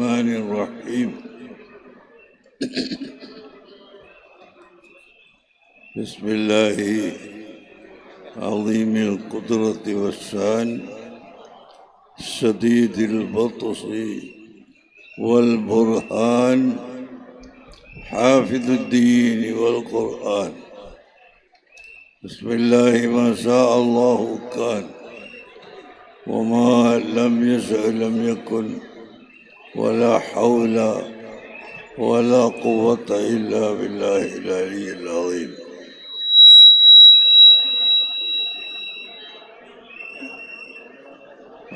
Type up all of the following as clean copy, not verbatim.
الرحمن الرحيم بسم الله عظيم القدرة والشان شديد البطش والبرهان حافظ الدين والقرآن. بسم الله ما شاء الله كان وما لم يشأ لم يكن ولا حول ولا قوة إلا بالله العلي العظيم.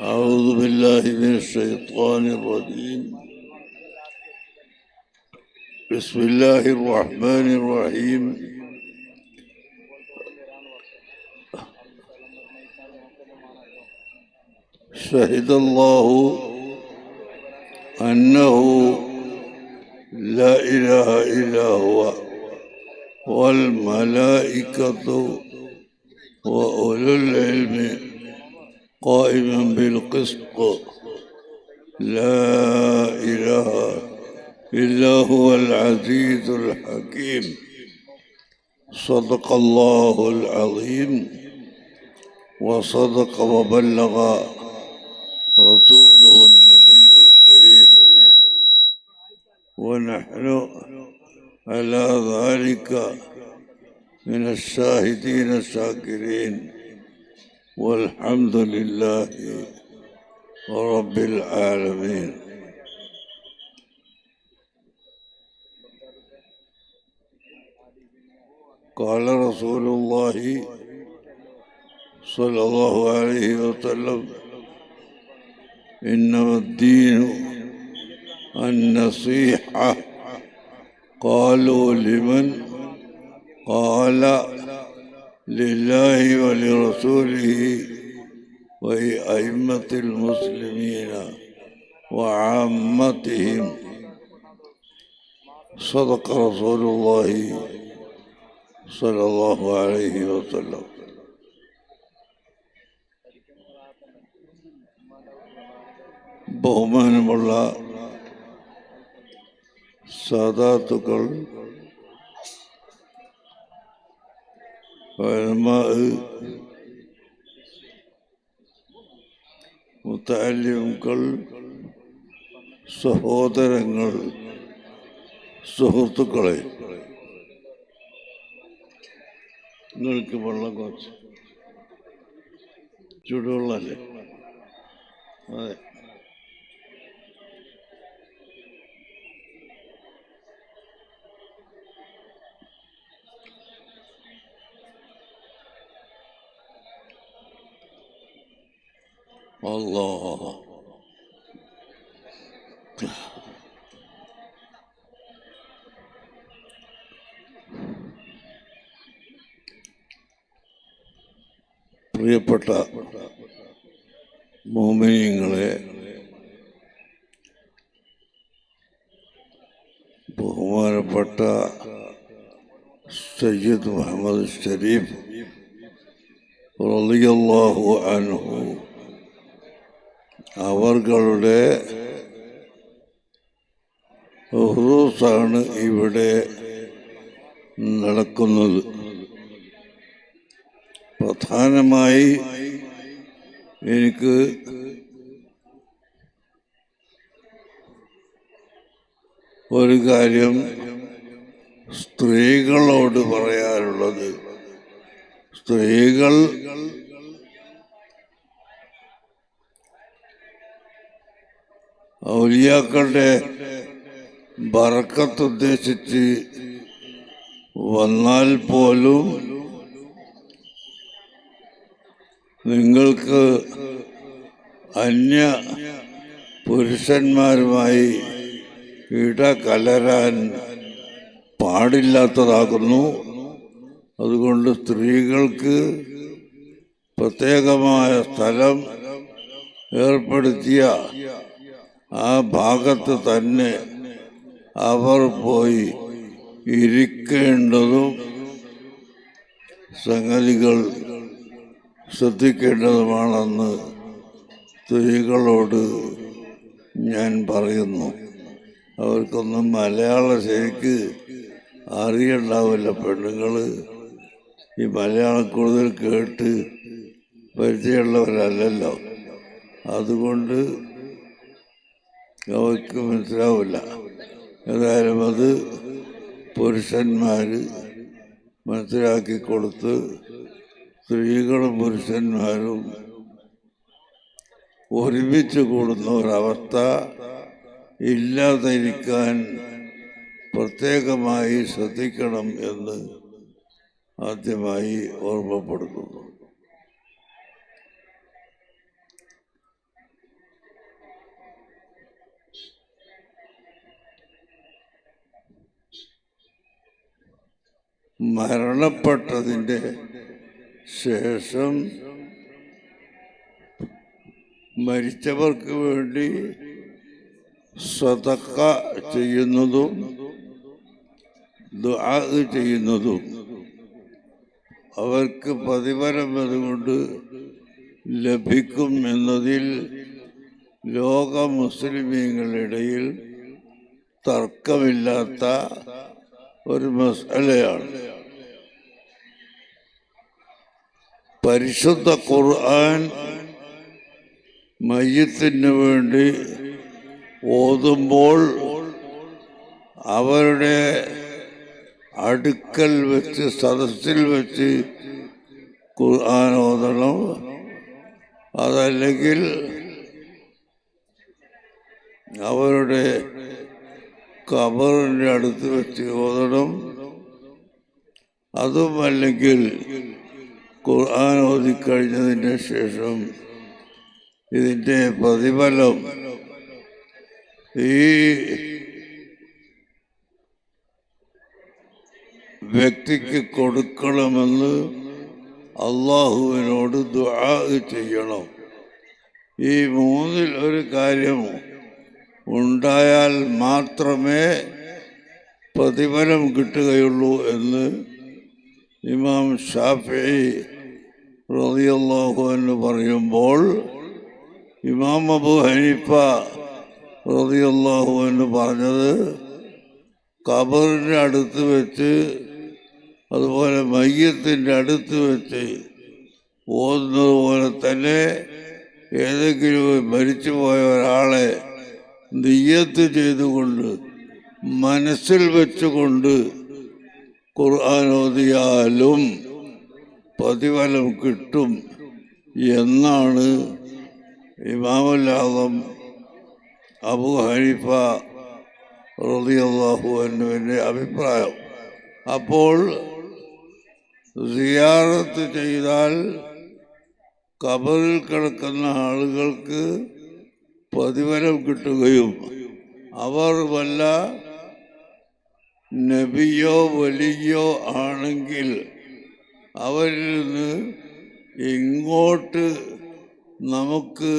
أعوذ بالله من الشيطان الرجيم. بسم الله الرحمن الرحيم. شهد الله أنه لا إله إلا هو والملائكة وأولو العلم قائما بالقسط لا إله إلا هو العزيز الحكيم. صدق الله العظيم وصدق وبلغ رسوله النبي الكريم ونحن على ذلك من الشاهدين الشاكرين والحمد لله رب العالمين. قال رسول الله صلى الله عليه وسلم إنما الدين النصيحة. قالوا لمن؟ قال لله ولرسوله وأئمة المسلمين وعامتهم. صدق رسول الله صلى الله عليه وسلم. ബഹുമാനമുള്ള സാദാത്തുക്കൾ, മുതഅല്ലിമുകൾ, സഹോദരങ്ങൾ, സുഹൃത്തുക്കളെ, നിങ്ങൾക്ക് വെള്ളം കുറച്ച് ചൂടുവെള്ളമല്ലേ? അതെ. അല്ലാഹ് പ്രിയപ്പെട്ട മുഅ്മിനീങ്ങളെ, ബഹുമാനപ്പെട്ട സയ്യിദ് മുഹമ്മദ് ഷരീഫ് റളിയല്ലാഹു അൻഹു അവരുടെ ഉറൂസാണ് ഇവിടെ നടക്കുന്നത്. പ്രധാനമായി എനിക്ക് ഒരു കാര്യം സ്ത്രീകളോട് പറയാനുള്ളത്, സ്ത്രീകൾ ഔലിയാക്കളുടെ ബറക്കത്ത് ഉദ്ദേശിച്ച് വന്നാൽ പോലും നിങ്ങൾക്ക് അന്യ പുരുഷന്മാരുമായി ഇടകലരാൻ പാടില്ലാത്തതാകുന്നു. അതുകൊണ്ട് സ്ത്രീകൾക്ക് പ്രത്യേകമായ സ്ഥലം ഏർപ്പെടുത്തിയ ആ ഭാഗത്ത് തന്നെ അവർ പോയി ഇരിക്കേണ്ടതും സംഗതികൾ ശ്രദ്ധിക്കേണ്ടതുമാണെന്ന് സ്ത്രീകളോട് ഞാൻ പറയുന്നു. അവർക്കൊന്നും മലയാളം ശരിക്ക് അറിയണ്ടാവില്ല. പെണ്ണുങ്ങൾ ഈ മലയാളം കൂടുതൽ കേട്ട് പരിചയമുള്ളവരല്ലല്ലോ. അതുകൊണ്ട് അവർക്ക് മനസ്സിലാവില്ല. ഏതായാലും അത് പുരുഷന്മാർ മനസ്സിലാക്കി കൊടുത്ത് സ്ത്രീകളും പുരുഷന്മാരും ഒരുമിച്ച് കൂടുന്ന ഒരവസ്ഥ ഇല്ലാതിരിക്കാൻ പ്രത്യേകമായി ശ്രദ്ധിക്കണം എന്ന് ആദ്യമായി ഓർമ്മപ്പെടുത്തുന്നു. മരണപ്പെട്ടതിൻ്റെ ശേഷം മരിച്ചവർക്ക് വേണ്ടി സദഖ ചെയ്യുന്നതും ദുആ ചെയ്യുന്നതും അവർക്ക് പ്രതിഫലം അതുകൊണ്ട് ലഭിക്കും എന്നതിൽ ലോക മുസ്ലിമീങ്ങളിടയിൽ തർക്കമില്ലാത്ത ഒരു മസലയാണ്. പരിശുദ്ധ ഖുർആൻ മയ്യിത്തിന് വേണ്ടി ഓതുമ്പോൾ അവരുടെ അടുക്കൽ വെച്ച് സദസ്സിൽ വെച്ച് ഖുർആൻ ഓതണം. അതല്ലെങ്കിൽ അവരുടെ ഖബറിൻ്റെ അടുത്ത് വെച്ച് ഓതണം. അതുമല്ലെങ്കിൽ ഖുർആൻ ഓതിക്കഴിഞ്ഞതിന് ശേഷം ഇതിൻ്റെ പ്രതിഫലം ഈ വ്യക്തിക്ക് കൊടുക്കണമെന്ന് അള്ളാഹുവിനോട് ദുആ ചെയ്യണം. ഈ മൂന്നിൽ ഒരു കാര്യം ഉണ്ടായാൽ മാത്രമേ പ്രതിഫലം കിട്ടുകയുള്ളൂ എന്ന് ഇമാം ഷാഫിഈ റളിയല്ലാഹു അൻഹു പറയുമ്പോൾ, ഇമാം അബൂ ഹനീഫ റളിയല്ലാഹു അൻഹു പറഞ്ഞത് ഖബറിൻ്റെ അടുത്ത് വെച്ച് അതുപോലെ മയ്യത്തിൻ്റെ അടുത്ത് വെച്ച് ഓതുന്നത് പോലെ തന്നെ ഏതെങ്കിലും മരിച്ചുപോയ ഒരാളെ നിയ്യത്ത് ചെയ്തുകൊണ്ട് മനസ്സിൽ വെച്ചുകൊണ്ട് ഖുർആൻ ഓതിയാലും പ്രതിഫലം കിട്ടും എന്നാണ് ഇമാമുൽ ആദം അബൂ ഹനീഫ റളിയല്ലാഹു അൻഹുവിൻ്റെ അഭിപ്രായം. അപ്പോൾ സിയാറത്ത് ചെയ്താൽ ഖബറിൽ കിടക്കുന്ന ആളുകൾക്ക് പ്രതിഫലം കിട്ടുകയും അവർ വല്ല നബിയോ വലിയോ ആണെങ്കിൽ അവരിൽ നിന്ന് ഇങ്ങോട്ട് നമുക്ക്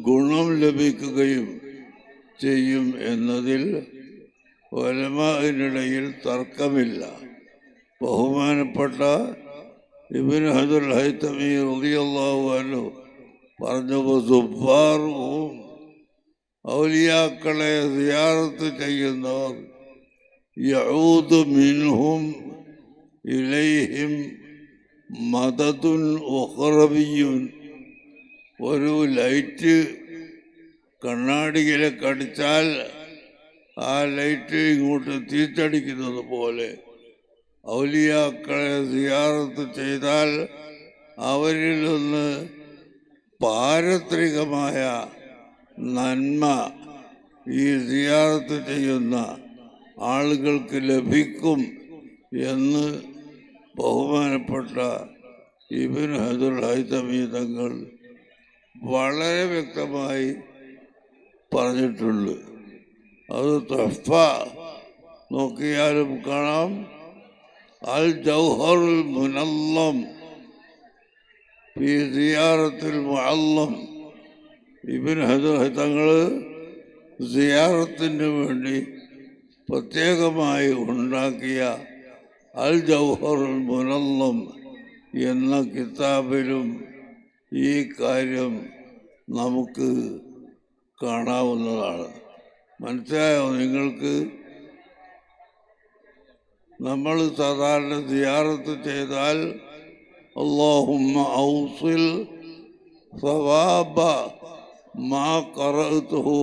ഗുണം ലഭിക്കുകയും ചെയ്യും എന്നതിൽ ഉലമാഇനിടയിൽ തർക്കമില്ല. ബഹുമാനപ്പെട്ട ഇബ്നു ഹജറുൽ ഹൈതമി റളിയല്ലാഹു അൻഹു പറഞ്ഞു, സുബ്ബാറും ഔലിയാക്കളെ സിയാറത്ത് ചെയ്യുന്നവർ യഊദു മിൻഹും ഇലൈഹിം മദദുൻ ഉഖറവിയ്യുൻ. ഒരു ലൈറ്റ് കണ്ണാടിയിലേക്ക് അടിച്ചാൽ ആ ലൈറ്റ് ഇങ്ങോട്ട് തിരിച്ചടിക്കുന്നത് പോലെ ഔലിയാക്കളെ സിയാറത്ത് ചെയ്താൽ അവരിൽ നിന്ന് പാരത്രികമായ നന്മ ഈ സിയാറത്ത് ചെയ്യുന്ന ആളുകൾക്ക് ലഭിക്കും എന്ന് ബഹുമാനപ്പെട്ട ഇബ്നു ഹജറുൽ ഹൈതമി തങ്ങൾ വളരെ വ്യക്തമായി പറഞ്ഞിട്ടുണ്ട്. അത് തുഹ്ഫ നോക്കിയാലും കാണാം. അൽ ജൗഹറുൽ മുനല്ലം ഫീ സിയാറത്തുൽ മുഅല്ലം. ഇബ്നു ഹജർ തങ്ങൾ സിയാറത്തിന് വേണ്ടി പ്രത്യേകമായി ഉണ്ടാക്കിയ അൽ ജൗഹറുൽ മുനല്ലം എന്ന കിതാബിലും ഈ കാര്യം നമുക്ക് കാണാവുന്നതാണ്. മനസ്സിലായോ നിങ്ങൾക്ക്? നമ്മൾ സാധാരണ സിയാറത്ത് ചെയ്താൽ അല്ലാഹുമ്മ ഔസിൽ സവാബ മാ ഖറഅതുഹു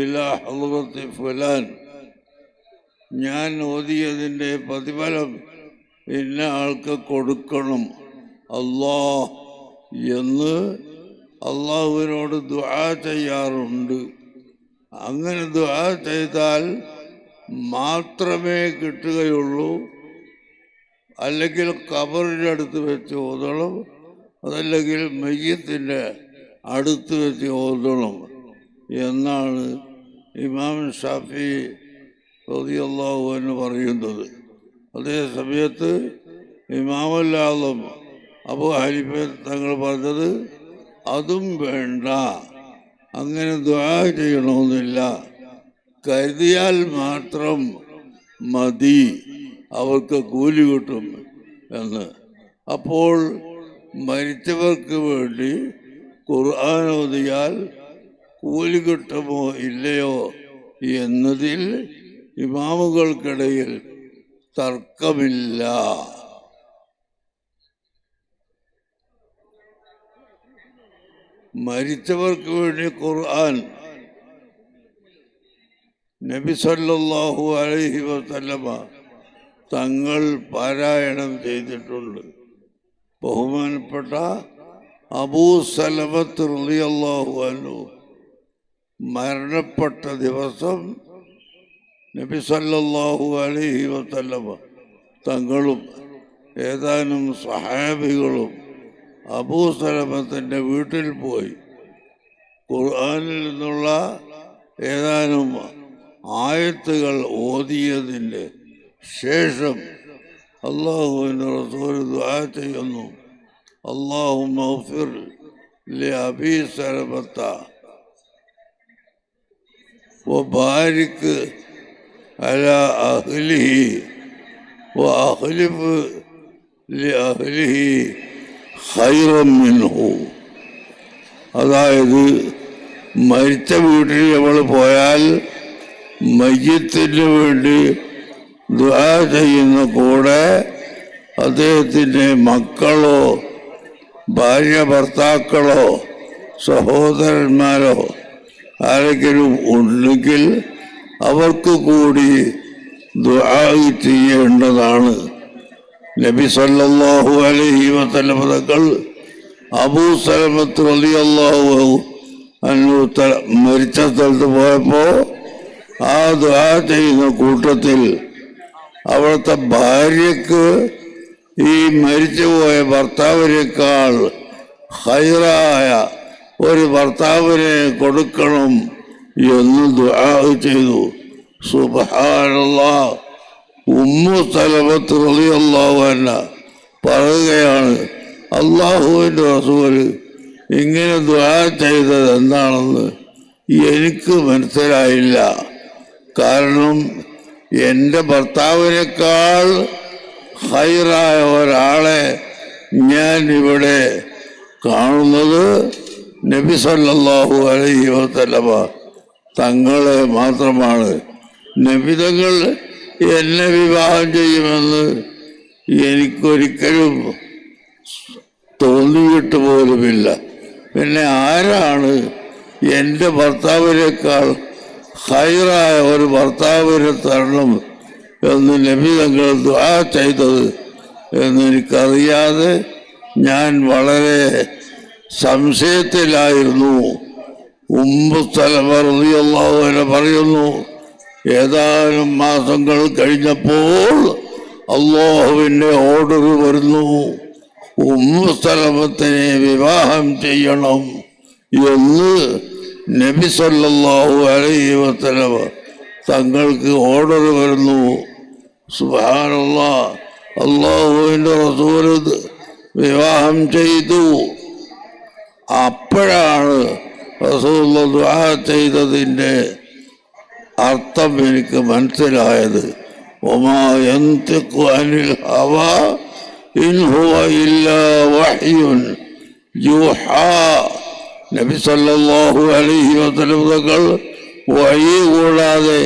ഇലാ ഹളറത്തി ഫുലാൻ, ഞാൻ ഓതിയതിൻ്റെ പ്രതിഫലം ഇന്ന ആൾക്ക് കൊടുക്കണം അല്ലാഹ് എന്ന് അള്ളാഹുവിനോട് ദുആ ചെയ്യാറുണ്ട്. അങ്ങനെ ദുആ ചെയ്താൽ മാത്രമേ കിട്ടുകയുള്ളൂ. അല്ലെങ്കിൽ ഖബറിൻ്റെ അടുത്ത് വെച്ച് ഓതണം, അതല്ലെങ്കിൽ മയ്യത്തിൻ്റെ അടുത്ത് വെച്ച് ഓതണം എന്നാണ് ഇമാം ഷാഫി റളിയല്ലാഹു അൻഹു പറയുന്നത്. അതേ സമയത്ത് ഇമാമുൽ ആദം അബൂ ഹനീഫ തങ്ങൾ പറഞ്ഞത് അതും വേണ്ട, അങ്ങനെ ദുആ ചെയ്യണമെന്നില്ല, കരുതിയാൽ മാത്രം മതി, അവർക്ക് കൂലി കിട്ടും എന്ന്. അപ്പോൾ മരിച്ചവർക്ക് വേണ്ടി ഖുർആൻ ഓതിയാൽ കൂലി കിട്ടുമോ ഇല്ലയോ എന്നതിൽ ഇമാമുകൾക്കിടയിൽ തർക്കമില്ല. മരിച്ചവർക്ക് വേണ്ടി ഖുർആൻ നബി സല്ലല്ലാഹു അലൈഹി വസല്ലമ തങ്ങൾ പാരായണം ചെയ്തിട്ടുണ്ട്. ബഹുമാനപ്പെട്ട അബൂ സലമത്ത് റളിയല്ലാഹു അൻഹു മരണപ്പെട്ട ദിവസം നബി സല്ലല്ലാഹു അലൈഹി വസല്ലമ തങ്ങളും ഏതാനും സ്വഹാബികളും അബൂ സലമത്തിൻ്റെ വീട്ടിൽ പോയി ഖുർആനിൽ നിന്നുള്ള ഏതാനും ആയത്തുകൾ ഓതിയതിൻ്റെ ശേഷം അല്ലാഹുവിൻ്റെ റസൂൽ ദുആ ചെയ്യുന്നു, അല്ലാഹുമ്മ ഗ്ഫിർ ലി അബീ സലമത്ത വബാരിക് അലാ അഹ്ലിഹി വഅഖ്ലിഫ് ലി അഹ്ലിഹി ഖൈറൻ മിൻഹു. അതായത് മരിച്ച വീട്ടിൽ നമ്മൾ പോയാൽ മയ്യത്തിന് വേണ്ടി ദുആ ചെയ്യുന്ന കൂടെ അദ്ദേഹത്തിൻ്റെ മക്കളോ ഭാര്യ ഭർത്താക്കളോ സഹോദരന്മാരോ ആരെങ്കിലും ഉണ്ടെങ്കിൽ അവർക്ക് കൂടി ദുആ ചെയ്യേണ്ടതാണ്. നബി സല്ലല്ലാഹു അലൈഹി വസല്ലം തങ്ങൾ അബൂ സലമത്ത് റളിയല്ലാഹു അൻഹു മരിച്ച സ്ഥലത്ത് പോയപ്പോൾ ആ ദുആ ചെയ്യുന്ന കൂട്ടത്തിൽ അവിടുത്തെ ഭാര്യക്ക് ഈ മരിച്ചുപോയ ഭർത്താവിനേക്കാൾ ഖൈറായ ഒരു ഭർത്താവിനെ കൊടുക്കണം എന്ന് ദുആ ചെയ്തു. സുബ്ഹാനല്ലാഹ്. ഉമ്മു സലമത്ത് റളിയല്ലാഹു അൻഹ പറയുകയാണ്, അല്ലാഹുവിൻ്റെ റസൂൽ ഇങ്ങനെ ദുആ ചെയ്തത് എന്താണെന്ന് എനിക്ക് മനസ്സിലായില്ല. കാരണം എൻ്റെ ഭർത്താവിനേക്കാൾ ഖൈറായ ഒരാളെ ഞാൻ ഇവിടെ കാണുന്നത് നബി സല്ലല്ലാഹു അലൈഹി വസല്ലമ തങ്ങളെ മാത്രമാണ്. നബി തങ്ങൾ എന്നെ വിവാഹം ചെയ്യുമെന്ന് എനിക്കൊരിക്കലും തോന്നിയിട്ട് പോലുമില്ല. പിന്നെ ആരാണ് എൻ്റെ ഭർത്താവിനേക്കാൾ ഖൈറായ ഒരു ഭർത്താവിനെ തരണം എന്ന് നബി തങ്ങൾ ദുആ ചെയ്തത് എന്നെനിക്കറിയാതെ ഞാൻ വളരെ സംശയത്തിലായിരുന്നു. ഉമ്മു സലമ റളിയല്ലാഹു അൻഹ പറയുന്നു, ഏതാനും മാസങ്ങൾ കഴിഞ്ഞപ്പോൾ അല്ലാഹുവിൻ്റെ ഓർഡർ വരുന്നു, ഉമ്മു സലമത്തിനെ വിവാഹം ചെയ്യണം എന്ന് നബി സല്ലല്ലാഹു അലൈഹി വസല്ലം തങ്ങൾക്ക് ഓർഡർ വരുന്നു. സുബ്ഹാനല്ലാഹ്. അല്ലാഹുവിൻ്റെ റസൂൽ വിവാഹം ചെയ്തു. അപ്പോഴാണ് റസൂലുള്ളാഹി ദുആ ചെയ്തതിൻ്റെ അർത്ഥം എനിക്ക് മനസ്സിലായത്. വമാ യൻതിഖു അനിൽ ഹവാ ഇൻ ഹുവ ഇല്ലാ വഹ്യുൻ യൂഹാ നബി സല്ലല്ലാഹു അലൈഹി വസല്ലം തങ്ങൾ വഹി കൂടാതെ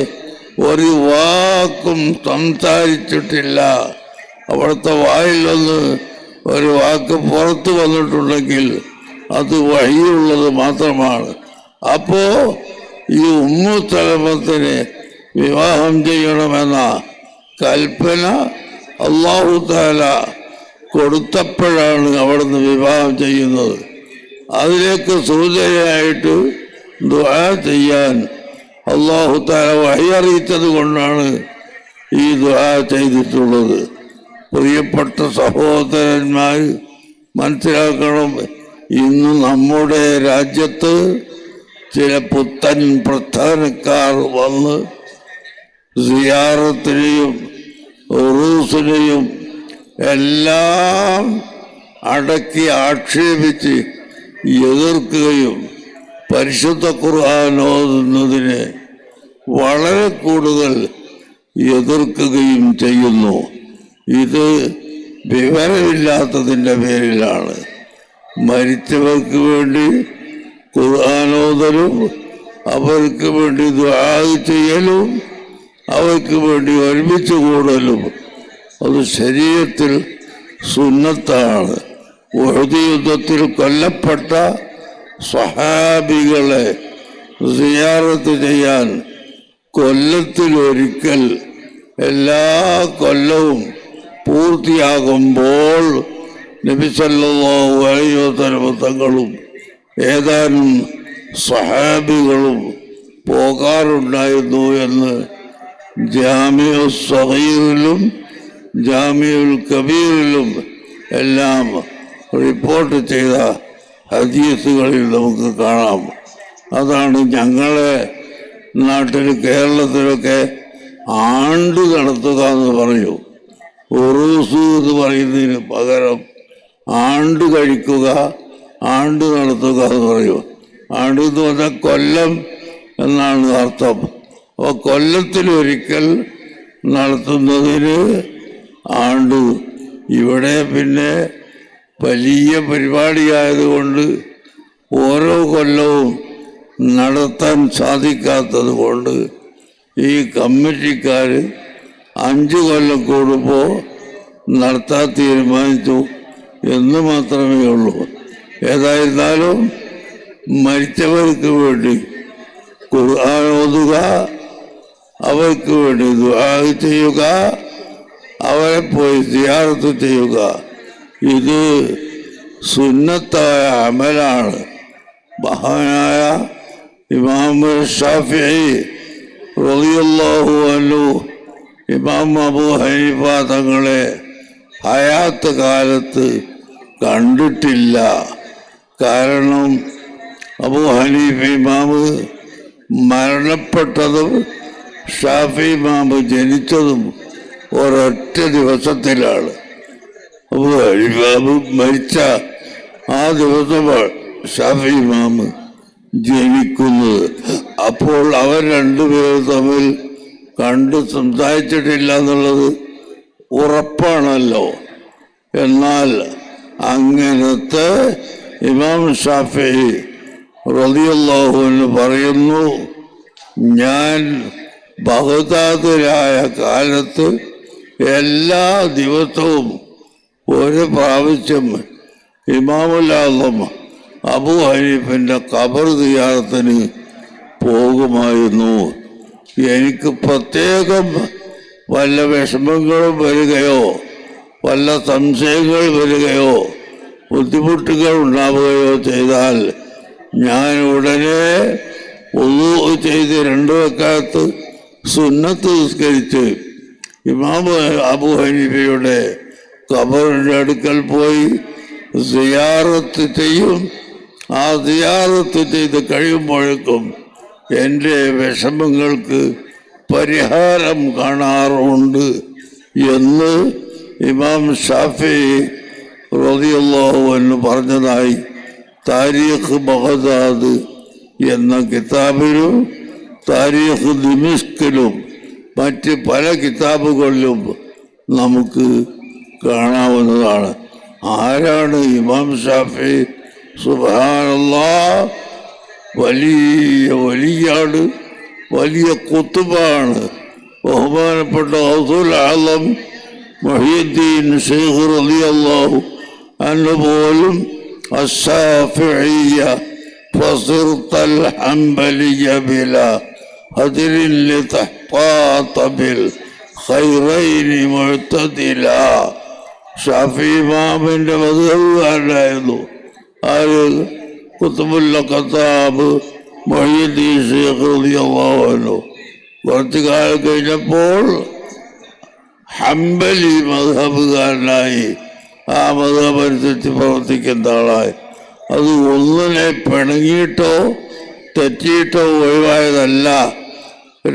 ഒരു വാക്കും സംസാരിച്ചിട്ടില്ല. അവിടുത്തെ വായിൽ നിന്ന് ഒരു വാക്ക് പുറത്തു വന്നിട്ടുണ്ടെങ്കിൽ അത് വഹിയുള്ളത് മാത്രമാണ്. അപ്പോ ഈ ഉമ്മു സലമത്തിനെ വിവാഹം ചെയ്യണമെന്ന കൽപ്പന അല്ലാഹു തആല കൊടുത്തപ്പോഴാണ് അവിടുന്ന് വിവാഹം ചെയ്യുന്നത്. അതിലേക്ക് സൂചനയായിട്ട് ദുആ ചെയ്യാൻ അല്ലാഹു തആല വഹി അറിയിച്ചത് കൊണ്ടാണ് ഈ ദുആ ചെയ്തിട്ടുള്ളത്. പ്രിയപ്പെട്ട സഹോദരന്മാർ മനസ്സിലാക്കണം, ഇന്ന് നമ്മുടെ രാജ്യത്ത് ചില പുത്തൻ പ്രധാനക്കാർ വന്ന് സിയാറത്തിനെയും ഉറൂസിനെയും എല്ലാം അടക്കി ആക്ഷേപിച്ച് എതിർക്കുകയും പരിശുദ്ധ ഖുർആൻ ഓതുന്നതിനെ വളരെ കൂടുതൽ എതിർക്കുകയും ചെയ്യുന്നു. ഇത് വിവരമില്ലാത്തതിൻ്റെ പേരിലാണ്. മരിച്ചവർക്ക് വേണ്ടി ഖുർആൻ ഓതലും അവർക്ക് വേണ്ടി ദുആ ചെയ്യലും അവർക്ക് വേണ്ടി ഒരുമിച്ച് കൂടലും അത് ശരീഅത്തിൽ സുന്നത്താണ്. ഉഹദ് യുദ്ധത്തിൽ കൊല്ലപ്പെട്ട സ്വഹാബികളെ സിയാറത്ത് ചെയ്യാൻ കൊല്ലത്തിലൊരിക്കൽ എല്ലാ കൊല്ലവും പൂർത്തിയാകുമ്പോൾ നബി സല്ലല്ലാഹു അലൈഹി വസല്ലം തങ്ങളും ഏതാനും സ്വഹാബികളും പോകാറുണ്ടായിരുന്നു എന്ന് ജാമിഉ സഗീറിലും ജാമിഉൽ കബീറിലും എല്ലാം റിപ്പോർട്ട് ചെയ്ത ഹദീസുകളിൽ നമുക്ക് കാണാം. അതാണ് ഞങ്ങളെ നാട്ടിൽ കേരളത്തിലൊക്കെ ആണ്ട് നടത്തുക എന്ന് പറയൂ. ഉറൂസ് എന്ന് പറയുന്നതിന് പകരം ആണ്ട് കഴിക്കുക, ആണ്ട് നടത്തുക എന്ന് പറയൂ. ആണ്ട് എന്ന് പറഞ്ഞാൽ കൊല്ലം എന്നാണ് അർത്ഥം. അപ്പോൾ കൊല്ലത്തിലൊരിക്കൽ നടത്തുന്നതിന് ആണ്ട്. ഇവിടെ പിന്നെ വലിയ പരിപാടിയായതുകൊണ്ട് ഓരോ കൊല്ലവും നടത്താൻ സാധിക്കാത്തത് കൊണ്ട് ഈ കമ്മിറ്റിക്കാർ 5 കൊല്ലം കൂടുമ്പോൾ നടത്താൻ തീരുമാനിച്ചു എന്ന് മാത്രമേ ഉള്ളൂ. ഏതായിരുന്നാലും മരിച്ചവർക്ക് വേണ്ടി ഖുർആൻ ഓതുക, അവർക്ക് വേണ്ടി ദുആ ചെയ്യുക, അവരെ പോയി സിയാറത്ത് ചെയ്യുക, ഇത് സുന്നത്തായ അമലാണ്. മഹാനായ ഇമാം ഷാഫിഈ റളിയല്ലാഹു അൻഹു ഇമാം അബൂ ഹനീഫ തങ്ങളെ ഹയാത്ത് കാലത്ത് കണ്ടിട്ടില്ല. കാരണം അബൂ ഹനീഫ ഇമാമ് മരണപ്പെട്ടതും ഷാഫി ഇമാമ് ജനിച്ചതും ഒരൊറ്റ ദിവസത്തിലാണ്. അബൂ ഹനീഫ ഇമാമ് മരിച്ച ആ ദിവസമാണ് ഷാഫി ഇമാമ് ജനിക്കുന്നത്. അപ്പോൾ അവർ രണ്ടുപേരും തമ്മിൽ കണ്ട് സംസാരിച്ചിട്ടില്ല എന്നുള്ളത് ഉറപ്പാണല്ലോ. എന്നാൽ അങ്ങനത്തെ ഇമാം ഷാഫിഈ റളിയല്ലാഹു അൻഹു പറയുന്നു, ഞാൻ ബഗ്ദാദിലായ കാലത്ത് എല്ലാ ദിവസവും ഒരു പ്രാവശ്യം ഇമാമുൽ ആദം അബൂ ഹനീഫിൻ്റെ ഖബർ സിയാറത്തിന് പോകുമായിരുന്നു. എനിക്ക് പ്രത്യേകം വല്ല വിഷമങ്ങളും വരികയോ വല്ല സംശയങ്ങൾ വരികയോ ബുദ്ധിമുട്ടുകൾ ഉണ്ടാവുകയോ ചെയ്താൽ ഞാൻ ഉടനെ വുളൂ ചെയ്ത് 2 റക്അത്ത് സുന്നത്ത് നിസ്കരിച്ച് ഇമാം അബൂ ഹനീഫയുടെ ഖബറിൻ്റെ അടുക്കൽ പോയി സിയാറത്ത് ചെയ്യും. ആ സിയാറത്ത് ചെയ്ത് കഴിയുമ്പോഴേക്കും എൻ്റെ വിഷമങ്ങൾക്ക് പരിഹാരം കാണാറുണ്ട് എന്ന് ഇമാം ഷാഫിഈ റളിയല്ലാഹു അൻഹു പറഞ്ഞതായി താരീഖ് ബഗ്ദാദ് എന്ന കിതാബിലും താരീഖ് ദിമിഷ്കിലും മറ്റ് പല കിതാബുകളിലും നമുക്ക് കാണാവുന്നതാണ്. ആരാണ് ഇമാം ഷാഫിഈ സുബ്ഹാനല്ലാഹ്. വലിയ വലിയാണ്, വലിയ കുത്തുബാണ്. ബഹുമാനപ്പെട്ട ഗൗസുൽ ആലം മുഹ്യിദ്ദീൻ ശൈഖ് റളിയല്ലാഹു അൻഹു പോലും അശ്ശാഫിഇയ്യ ഫസിർതൽ ഹംബലിയ ബിലാ ഹദിരിൻ ലിതഹ്താത ബിൽ ഖൈറൈനി മുഅ്തദില. ഷാഫി ഇമാമിന്റെ മദ്ഹബുകാരനായിരുന്നു ആര്? ഖുത്ബുൽ ഖത്താബ് മുഹ്യിദ്ദീൻ ശൈഖ് റളിയല്ലാഹു അൻഹു. കുറച്ചു കാലം കഴിഞ്ഞപ്പോൾ ഹംബലി മദ്ഹബുകാരനായി, ആ മദ്ഹബ് അനുസരിച്ച് പ്രവർത്തിക്കുന്ന ആളായി. അത് ഒന്നിനെ പിണങ്ങിയിട്ടോ തെറ്റിയിട്ടോ ഒഴിവായതല്ല,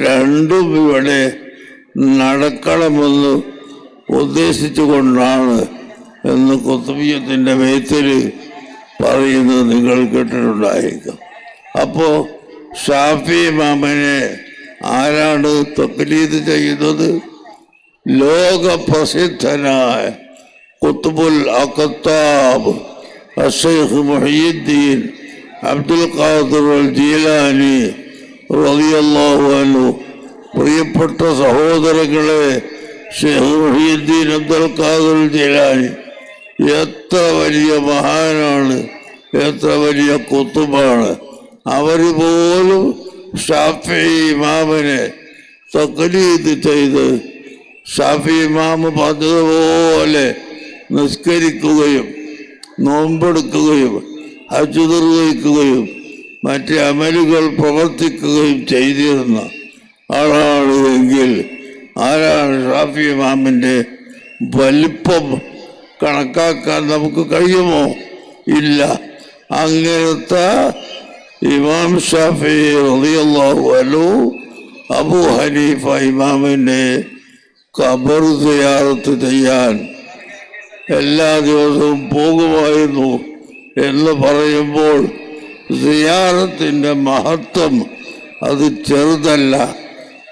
രണ്ടും ഇവിടെ നടക്കണമെന്ന് ഉദ്ദേശിച്ചു കൊണ്ടാണ് എന്ന് ഖുത്ബിയ്യത്തിൻ്റെ ബൈത്തിൽ പറയുന്നത് നിങ്ങൾ കേട്ടിട്ടുണ്ടായിരിക്കും. അപ്പോൾ ഷാഫി ഇമാമിനെ ആരാണ് തഖ്ലീദ് ചെയ്യുന്നത്? ലോക പ്രസിദ്ധനായ ഖുത്ബുൽ അഖ്താബ് അശ്ശൈഖ് മുഹ്യിദ്ദീൻ അബ്ദുൽ ഖാദിർ അൽ ജീലാനി റളിയല്ലാഹു അൻഹു. പ്രിയപ്പെട്ട സഹോദരങ്ങളെ, ശൈഖ് മുഹ്യിദ്ദീൻ അബ്ദുൽ ഖാദിർ അൽ ജീലാനി എത്ര വലിയ മഹാനാണ്, എത്ര വലിയ ഖുത്ബാണ്. അവർ പോലും ഷാഫി ഇമാമിനെ തഖ്ലീദ് ചെയ്ത് ഷാഫി ഇമാമ് പറഞ്ഞതുപോലെ നിസ്കരിക്കുകയും നോമ്പെടുക്കുകയും ഹജ്ജ് നിർവഹിക്കുകയും മറ്റ് അമലുകൾ പ്രവർത്തിക്കുകയും ചെയ്തിരുന്ന ആളാണ് എങ്കിൽ ആരാണ് ഷാഫി ഇമാമിൻ്റെ വലിപ്പം കണക്കാക്കാൻ നമുക്ക് കഴിയുമോ? ഇല്ല. അങ്ങനത്തെ ഇമാം ഷാഫി റളിയല്ലാഹു അൻഹു അബൂ ഹനീഫ ഇമാമിൻ്റെ ഖബർ സിയാറത്ത് ചെയ്യാൻ എല്ലാ ദിവസവും പോകുമായിരുന്നു എന്ന് പറയുമ്പോൾ സിയാറത്തിൻ്റെ മഹത്വം അത് ചെറുതല്ല,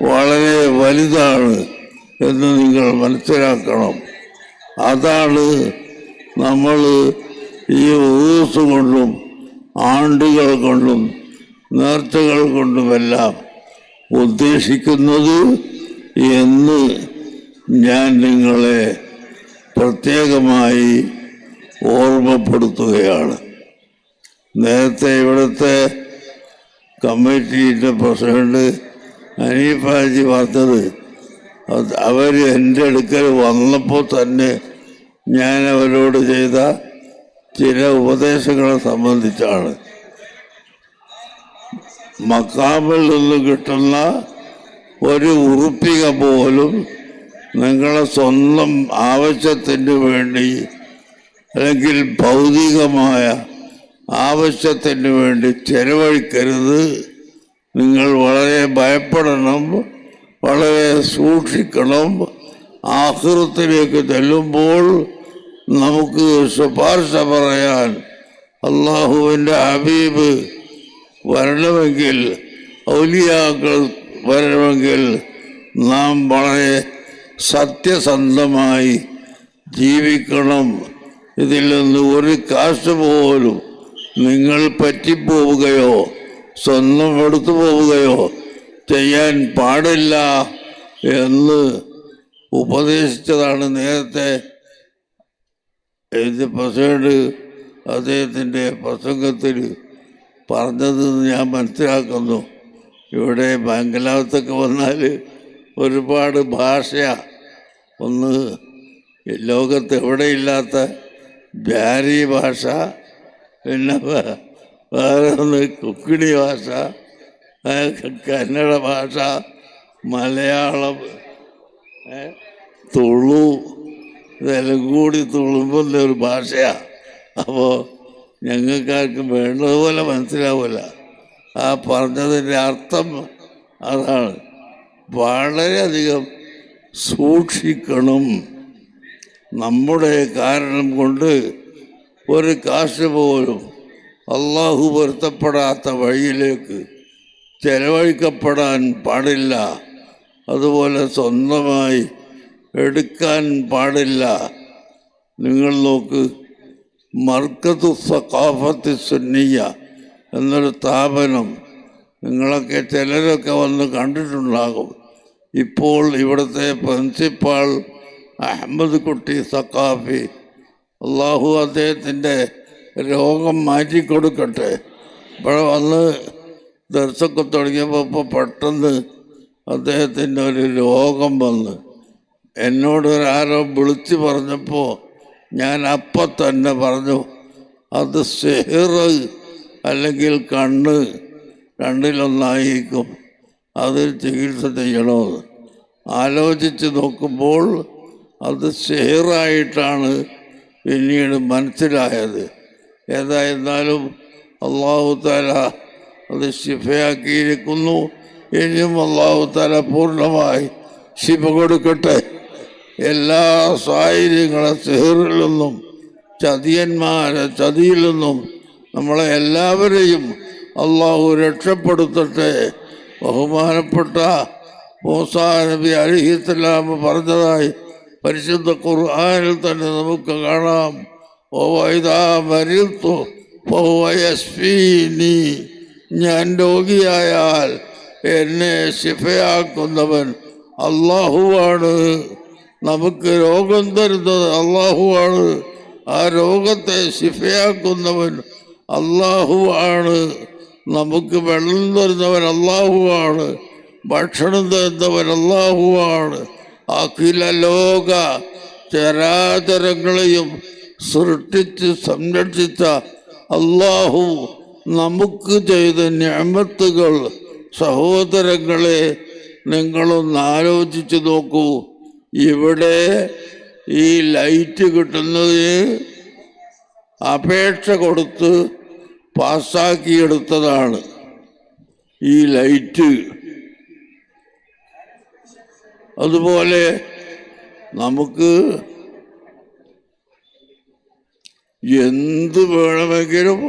വളരെ വലുതാണ് എന്ന് നിങ്ങൾ മനസ്സിലാക്കണം. അതാണ് നമ്മൾ ഈ ഉറൂസ് കൊണ്ടും ആണ്ടുകൾ കൊണ്ടും നേർച്ചകൾ കൊണ്ടുമെല്ലാം ഉദ്ദേശിക്കുന്നത് എന്ന് ഞാൻ നിങ്ങളെ പ്രത്യേകമായി ഓർമ്മപ്പെടുത്തുകയാണ്. നേരത്തെ ഇവിടുത്തെ കമ്മിറ്റിയുടെ പ്രസിഡന്റ് ഹനീഫ് ഹാജി പറഞ്ഞത് അവർ എൻ്റെ അടുക്കൽ വന്നപ്പോൾ തന്നെ ഞാൻ അവരോട് ചെയ്ത ചില ഉപദേശങ്ങളെ സംബന്ധിച്ചാണ്. മക്കാമിൽ നിന്ന് കിട്ടുന്ന ഒരു ഉറുപ്പിക പോലും നിങ്ങളെ സ്വന്തം ആവശ്യത്തിന് വേണ്ടി അല്ലെങ്കിൽ ഭൗതികമായ ആവശ്യത്തിന് വേണ്ടി ചെലവഴിക്കരുത്. നിങ്ങൾ വളരെ ഭയപ്പെടണം, വളരെ സൂക്ഷിക്കണം. ആഖിറത്തിലേക്ക് ചെല്ലുമ്പോൾ നമുക്ക് ശുപാർശ പറയാൻ അള്ളാഹുവിൻ്റെ ഹബീബ് വരണമെങ്കിൽ, ഔലിയാക്കൾ വരണമെങ്കിൽ നാം വളരെ സത്യസന്ധമായി ജീവിക്കണം. ഇതിൽ നിന്ന് ഒരു കാശ് പോലും നിങ്ങൾ പറ്റിപ്പോവുകയോ സ്വന്തം എടുത്തു പോവുകയോ ചെയ്യാൻ പാടില്ല എന്ന് ഉപദേശിച്ചതാണ് നേരത്തെ ഇത് പ്രസിഡന്റ് അദ്ദേഹത്തിൻ്റെ പ്രസംഗത്തിൽ പറഞ്ഞതെന്ന് ഞാൻ മനസ്സിലാക്കുന്നു. ഇവിടെ മംഗലാപത്തൊക്കെ വന്നാൽ ഒരുപാട് ഭാഷയാണ്. ഒന്ന് ലോകത്ത് എവിടെയില്ലാത്ത ബ്യാരി ഭാഷ, പിന്നെ വേറെ ഒന്ന് കൊക്കിണി ഭാഷ, കന്നഡ ഭാഷ, മലയാളം, തുളു, ഇതെല്ലാം കൂടി തുളുമ്പുന്ന ഒരു ഭാഷയാണ്. അപ്പോൾ ഞങ്ങൾക്കാർക്കും വേണ്ടതുപോലെ മനസ്സിലാവില്ല. ആ പറഞ്ഞതിൻ്റെ അർത്ഥം അതാണ്. വളരെയധികം സൂക്ഷിക്കണം. നമ്മുടെ കാരണം കൊണ്ട് ഒരു കാശ് പോലും അള്ളാഹു പൊരുത്തപ്പെടാത്ത വഴിയിലേക്ക് ചെലവഴിക്കപ്പെടാൻ പാടില്ല. അതുപോലെ സ്വന്തമായി എടുക്കാൻ പാടില്ല. നിങ്ങൾ നോക്ക്, മർക്കത്തു സഖാഫത്തി സുന്നിയ എന്നൊരു സ്ഥാപനം നിങ്ങളൊക്കെ ചിലരൊക്കെ വന്ന് കണ്ടിട്ടുണ്ടാകും. ഇപ്പോൾ ഇവിടുത്തെ പ്രിൻസിപ്പാൾ അഹമ്മദ് കുട്ടി സഖാഫി, അള്ളാഹു അദ്ദേഹത്തിൻ്റെ രോഗം മാറ്റിക്കൊടുക്കട്ടെ. ഇവിടെ വന്ന് ദർശൊക്കെ തുടങ്ങിയപ്പോൾ ഇപ്പോൾ പെട്ടെന്ന് അദ്ദേഹത്തിൻ്റെ ഒരു രോഗം വന്ന് എന്നോടൊരാരോ വിളിച്ച് പറഞ്ഞപ്പോൾ ഞാൻ അപ്പം തന്നെ പറഞ്ഞു, അത് സിഹ്ർ അല്ലെങ്കിൽ കണ്ണ് രണ്ടിലൊന്നായിരിക്കും, അത് ചികിത്സ ചെയ്യണമെന്ന്. ആലോചിച്ച് നോക്കുമ്പോൾ അത് സിഹ്റായിട്ടാണ് പിന്നീട് മനസ്സിലായത്. ഏതായിരുന്നാലും അള്ളാഹു തആല അത് ശിഫയാക്കിയിരിക്കുന്നു. ഇനിയും അള്ളാഹു തആല പൂർണ്ണമായി ശിഫ കൊടുക്കട്ടെ. എല്ലാ സാഹചര്യങ്ങളെ സിഹറിൽ നിന്നും ചതിയിൽ നിന്നും നമ്മളെ എല്ലാവരെയും അള്ളാഹു രക്ഷപ്പെടുത്തട്ടെ. ബഹുമാനപ്പെട്ട മൂസാ നബി അലൈഹിസ്സലാം പറഞ്ഞതായി പരിശുദ്ധ ഖുർആനിൽ തന്നെ നമുക്ക് കാണാം, വഇദാ മരിൽതു ഫഹുവ യശ്ഫീനി, ഞാൻ രോഗിയായാൽ എന്നെ ശിഫയാക്കുന്നവൻ അള്ളാഹുവാണ്. നമുക്ക് രോഗം തരുന്നത് അള്ളാഹുവാണ്. ആ രോഗത്തെ ശിഫയാക്കുന്നവൻ അള്ളാഹുവാണ്. നമുക്ക് വെള്ളം തരുന്നവൻ അള്ളാഹുവാണ്. ഭക്ഷണം തരുന്നവൻ അള്ളാഹുവാണ്. അഖില ലോക ചരാചരങ്ങളെയും സൃഷ്ടിച്ച് സംരക്ഷിച്ച അള്ളാഹു നമുക്ക് ചെയ്ത നിഅമത്തുകൾ സഹോദരങ്ങളെ നിങ്ങളൊന്ന് ആലോചിച്ച് നോക്കൂ. ഇവിടെ ഈ ലൈറ്റ് കിട്ടുന്നതിന് അപേക്ഷ കൊടുത്ത് പാസ്സാക്കിയെടുത്തതാണ് ഈ ലൈറ്റ്. അതുപോലെ നമുക്ക് എന്ത് വേണമെങ്കിലും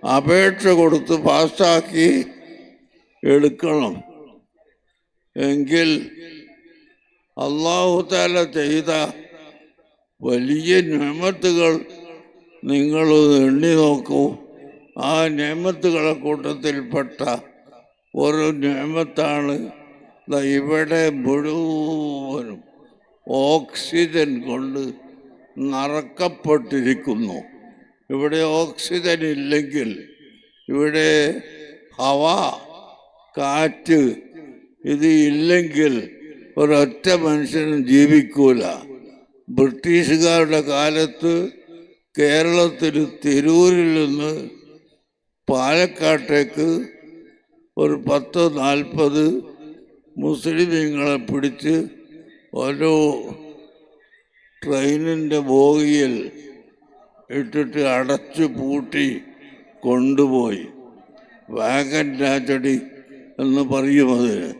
അപേക്ഷ കൊടുത്ത് പാസ്സാക്കി എടുക്കണം. എങ്കിൽ അല്ലാഹു തആല ചെയ്ത വലിയ നിഅമത്തുകൾ നിങ്ങൾ എണ്ണി നോക്കൂ. ആ നിഅമത്തുകളെ കൂട്ടത്തിൽപ്പെട്ട ഒരു നിഅമത്താണ് ഇവിടെ മുഴുവനും ഓക്സിജൻ കൊണ്ട് നിറക്കപ്പെട്ടിരിക്കുന്നു. ഇവിടെ ഓക്സിജൻ ഇല്ലെങ്കിൽ, ഇവിടെ ഹവ, കാറ്റ് ഇത് ഇല്ലെങ്കിൽ ഒരൊറ്റ മനുഷ്യനും ജീവിക്കൂല. ബ്രിട്ടീഷുകാരുടെ കാലത്ത് കേരളത്തിൽ തിരൂരിൽ നിന്ന് പാലക്കാട്ടേക്ക് ഒരു 10-40 മുസ്ലിമീങ്ങളെ പിടിച്ച് ഓരോ ട്രെയിനിൻ്റെ ബോഗിയിൽ ഇട്ടിട്ട് അടച്ചു പൂട്ടി കൊണ്ടുപോയി. വാഗൻ രാജടി എന്ന് പറയും അതിന്.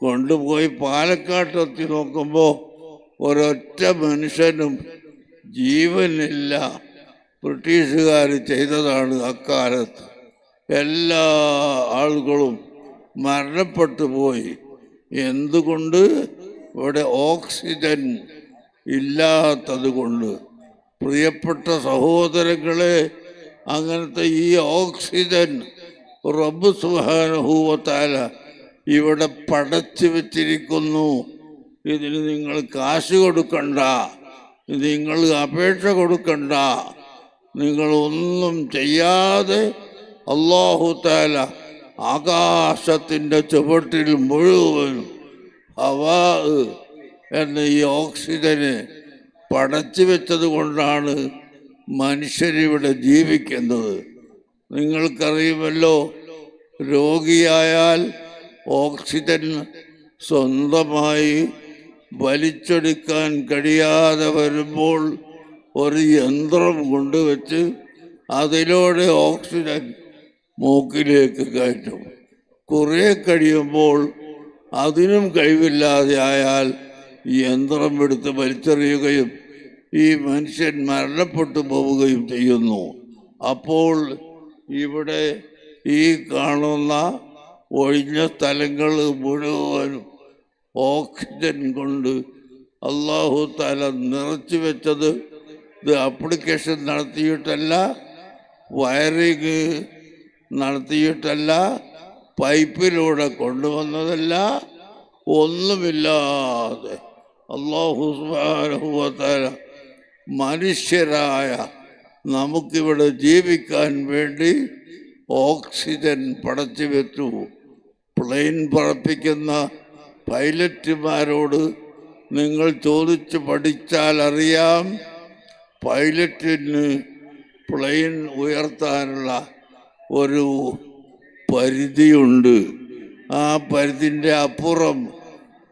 കൊണ്ടുപോയി പാലക്കാട്ടെത്തി നോക്കുമ്പോൾ ഒരൊറ്റ മനുഷ്യനും ജീവനില്ല. ബ്രിട്ടീഷുകാർ ചെയ്തതാണ് അക്കാലത്ത്. എല്ലാ ആളുകളും മരണപ്പെട്ടു പോയി. എന്തുകൊണ്ട്? ഇവിടെ ഓക്സിജൻ ഇല്ലാത്തത് കൊണ്ട്. പ്രിയപ്പെട്ട സഹോദരങ്ങളെ, അങ്ങനത്തെ ഈ ഓക്സിജൻ റബ്ബ് സുബ്ഹാനഹു വ തആല ഇവിടെ പടച്ചു വെച്ചിരിക്കുന്നു. ഇതിന് നിങ്ങൾ കാശ് കൊടുക്കണ്ട, നിങ്ങൾ അപേക്ഷ കൊടുക്കണ്ട. നിങ്ങളൊന്നും ചെയ്യാതെ അല്ലാഹു തആല ആകാശത്തിൻ്റെ ചുവട്ടിൽ മുഴുവനും ഹവാ എന്ന ഈ ഓക്സിജന് പടച്ചു വെച്ചത് കൊണ്ടാണ് മനുഷ്യരിവിടെ ജീവിക്കുന്നത്. നിങ്ങൾക്കറിയുമല്ലോ, രോഗിയായാൽ ഓക്സിജൻ സ്വന്തമായി വലിച്ചെടുക്കാൻ കഴിയാതെ വരുമ്പോൾ ഒരു യന്ത്രം കൊണ്ടുവച്ച് അതിലൂടെ ഓക്സിജൻ മൂക്കിലേക്ക് കയറ്റും. കുറേ കഴിയുമ്പോൾ അതിനും കഴിവില്ലാതെ ആയാൽ യന്ത്രം എടുത്ത് വലിച്ചെറിയുകയും ഈ മനുഷ്യൻ മരണപ്പെട്ടു പോവുകയും ചെയ്യുന്നു. അപ്പോൾ ഇവിടെ ഈ കാണുന്ന ഒഴിഞ്ഞ സ്ഥലങ്ങൾ മുഴുവനും ഓക്സിജൻ കൊണ്ട് അല്ലാഹു തആല നിറച്ചു വെച്ചത് ഇത് അപ്ലിക്കേഷൻ നടത്തിയിട്ടല്ല, വയറിങ് നടത്തിയിട്ടല്ല, പൈപ്പിലൂടെ കൊണ്ടുവന്നതല്ല, ഒന്നുമില്ലാതെ അല്ലാഹു സുബ്ഹാനഹു വ തആല മനുഷ്യരായ നമുക്കിവിടെ ജീവിക്കാൻ വേണ്ടി ഓക്സിജൻ പടച്ചു വെച്ചു. പ്ലെയിൻ പറപ്പിക്കുന്ന പൈലറ്റുമാരോട് നിങ്ങൾ ചോദിച്ച് പഠിച്ചാൽ അറിയാം, പൈലറ്റിന് പ്ലെയിൻ ഉയർത്താനുള്ള ഒരു പരിധിയുണ്ട്. ആ പരിധിൻ്റെ അപ്പുറം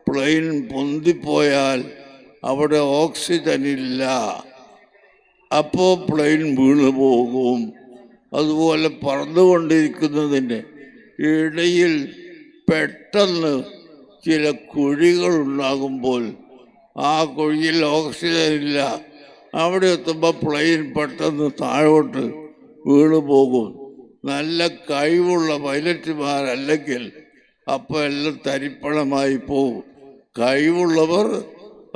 പ്ലെയിൻ പൊന്തിപ്പോയാൽ അവിടെ ഓക്സിജൻ ഇല്ല, അപ്പോൾ പ്ലെയിൻ വീണു പോകും. അതുപോലെ പറന്നുകൊണ്ടിരിക്കുന്നതിൻ്റെ ഇടയിൽ പെട്ടെന്ന് ചില കുഴികൾ ഉണ്ടാകുമ്പോൾ ആ കുഴിയിൽ ഓക്സിജൻ ഇല്ല, അവിടെ എത്തുമ്പോൾ പ്ലെയിൻ പെട്ടെന്ന് താഴോട്ട് വീണു പോകും. നല്ല കഴിവുള്ള പൈലറ്റുമാരല്ലെങ്കിൽ അപ്പോൾ എല്ലാം തരിപ്പണമായി പോകും. കഴിവുള്ളവർ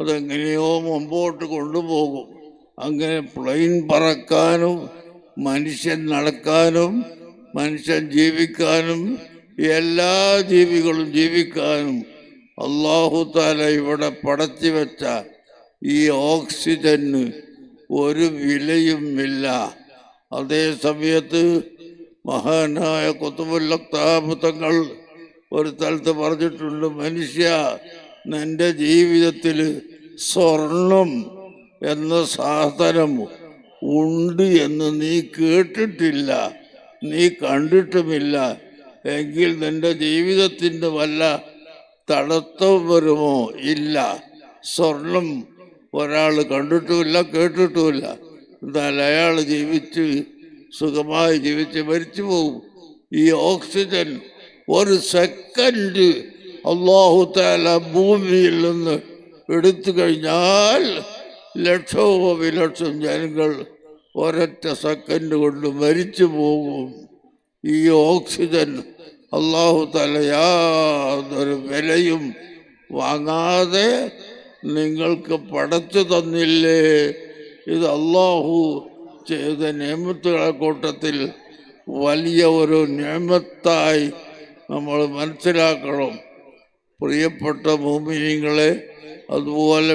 അതെങ്ങനെയോ മുമ്പോട്ട് കൊണ്ടുപോകും. അങ്ങനെ പ്ലെയിൻ പറക്കാനും മനുഷ്യൻ നടക്കാനും മനുഷ്യൻ ജീവിക്കാനും എല്ലാ ജീവികളും ജീവിക്കാനും അല്ലാഹു തആല ഇവിടെ പടച്ചു വെച്ച ഈ ഓക്സിജന് ഒരു വിലയുമില്ല. അതേ സമയത്ത് മഹാനായ ഖുത്ബുൽ അഖ്താബ് തങ്ങൾ ഒരു സ്ഥലത്ത് പറഞ്ഞിട്ടുണ്ട്, മനുഷ്യ, നിന്റെ ജീവിതത്തിൽ സ്വർണം എന്ന സാധനം ഉണ്ട് എന്ന് നീ കേട്ടിട്ടില്ല, നീ കണ്ടിട്ടുമില്ല. എങ്കിൽ നിന്റെ ജീവിതത്തിൻ്റെ വല്ല തടസ്സവും വരുമോ? ഇല്ല. സ്വർണം ഒരാൾ കണ്ടിട്ടുമില്ല, കേട്ടിട്ടുമില്ല. എന്നാൽ അയാൾ ജീവിച്ച് സുഖമായി ജീവിച്ച് മരിച്ചു പോകും. ഈ ഓക്സിജൻ ഒരു സെക്കൻഡ് അല്ലാഹു തആല ഭൂമിയിൽ നിന്ന് എടുത്തു കഴിഞ്ഞാൽ ലക്ഷോപലക്ഷം ജനങ്ങൾ ഒരൊറ്റ സെക്കൻഡ് കൊണ്ട് മരിച്ചു പോകും. ഈ ഓക്സിജൻ അല്ലാഹു തആല യാതൊരു വിലയും വാങ്ങാതെ നിങ്ങൾക്ക് പടച്ചു തന്നില്ലേ? ഇത് അല്ലാഹു ചെയ്ത നിഅമത്തുകളെ കൂട്ടത്തിൽ വലിയ ഒരു നിഅമത്തായി നമ്മൾ മനസ്സിലാക്കണം. പ്രിയപ്പെട്ട മുഅ്മിനീങ്ങളെ, അതുപോലെ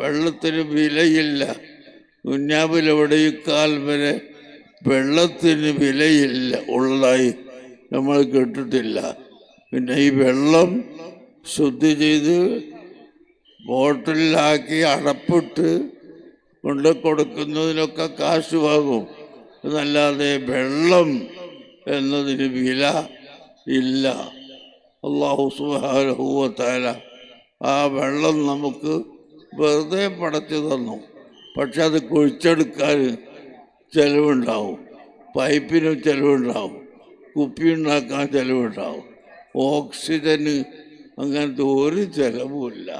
വെള്ളത്തിന് വിലയില്ല. ദുനിയാവിലെവിടെയും കാൽ വരെ വെള്ളത്തിന് വിലയില്ല ഉള്ളതായി നമ്മൾ കേട്ടിട്ടില്ല. പിന്നെ ഈ വെള്ളം ശുദ്ധി ചെയ്ത് ബോട്ടിലാക്കി അടപ്പിട്ട് കൊണ്ട് കൊടുക്കുന്നതിനൊക്കെ കാശ് വാങ്ങും. എന്നല്ലാതെ വെള്ളം എന്നതിന് വില ഇല്ല. അല്ലാഹു സുബ്ഹാനഹു വ തആല ആ വെള്ളം നമുക്ക് വെറുതെ പടച്ചു തന്നു. പക്ഷെ അത് കുഴിച്ചെടുക്കാൻ ചിലവുണ്ടാവും, പൈപ്പിനും ചിലവുണ്ടാവും, കുപ്പി ഉണ്ടാക്കാൻ ചിലവുണ്ടാവും. ഓക്സിജന് അങ്ങനത്തെ ഒരു ചിലവുമില്ല.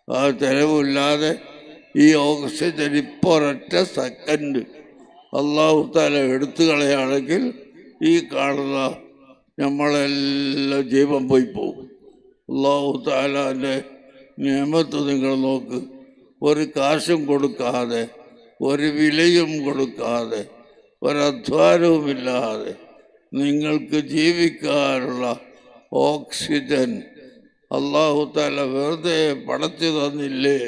ആ ചിലവില്ലാതെ ഈ ഓക്സിജൻ ഇപ്പോൾ ഒരൊറ്റ സെക്കൻഡ് അല്ലാഹു തആല എടുത്തു കളയുകയാണെങ്കിൽ ഈ കാണുന്ന നമ്മളെല്ലാം ജീവൻ പോയി പോകും. അല്ലാഹു തആലാൻ്റെ നിഅമത്ത് നിങ്ങൾ നോക്ക്. ഒരു കാശും കൊടുക്കാതെ, ഒരു വിലയും കൊടുക്കാതെ, ഒരധ്വാനവുമില്ലാതെ നിങ്ങൾക്ക് ജീവിക്കാനുള്ള ഓക്സിജൻ അല്ലാഹു തആല വെറുതെ പടച്ചു തന്നില്ലേ?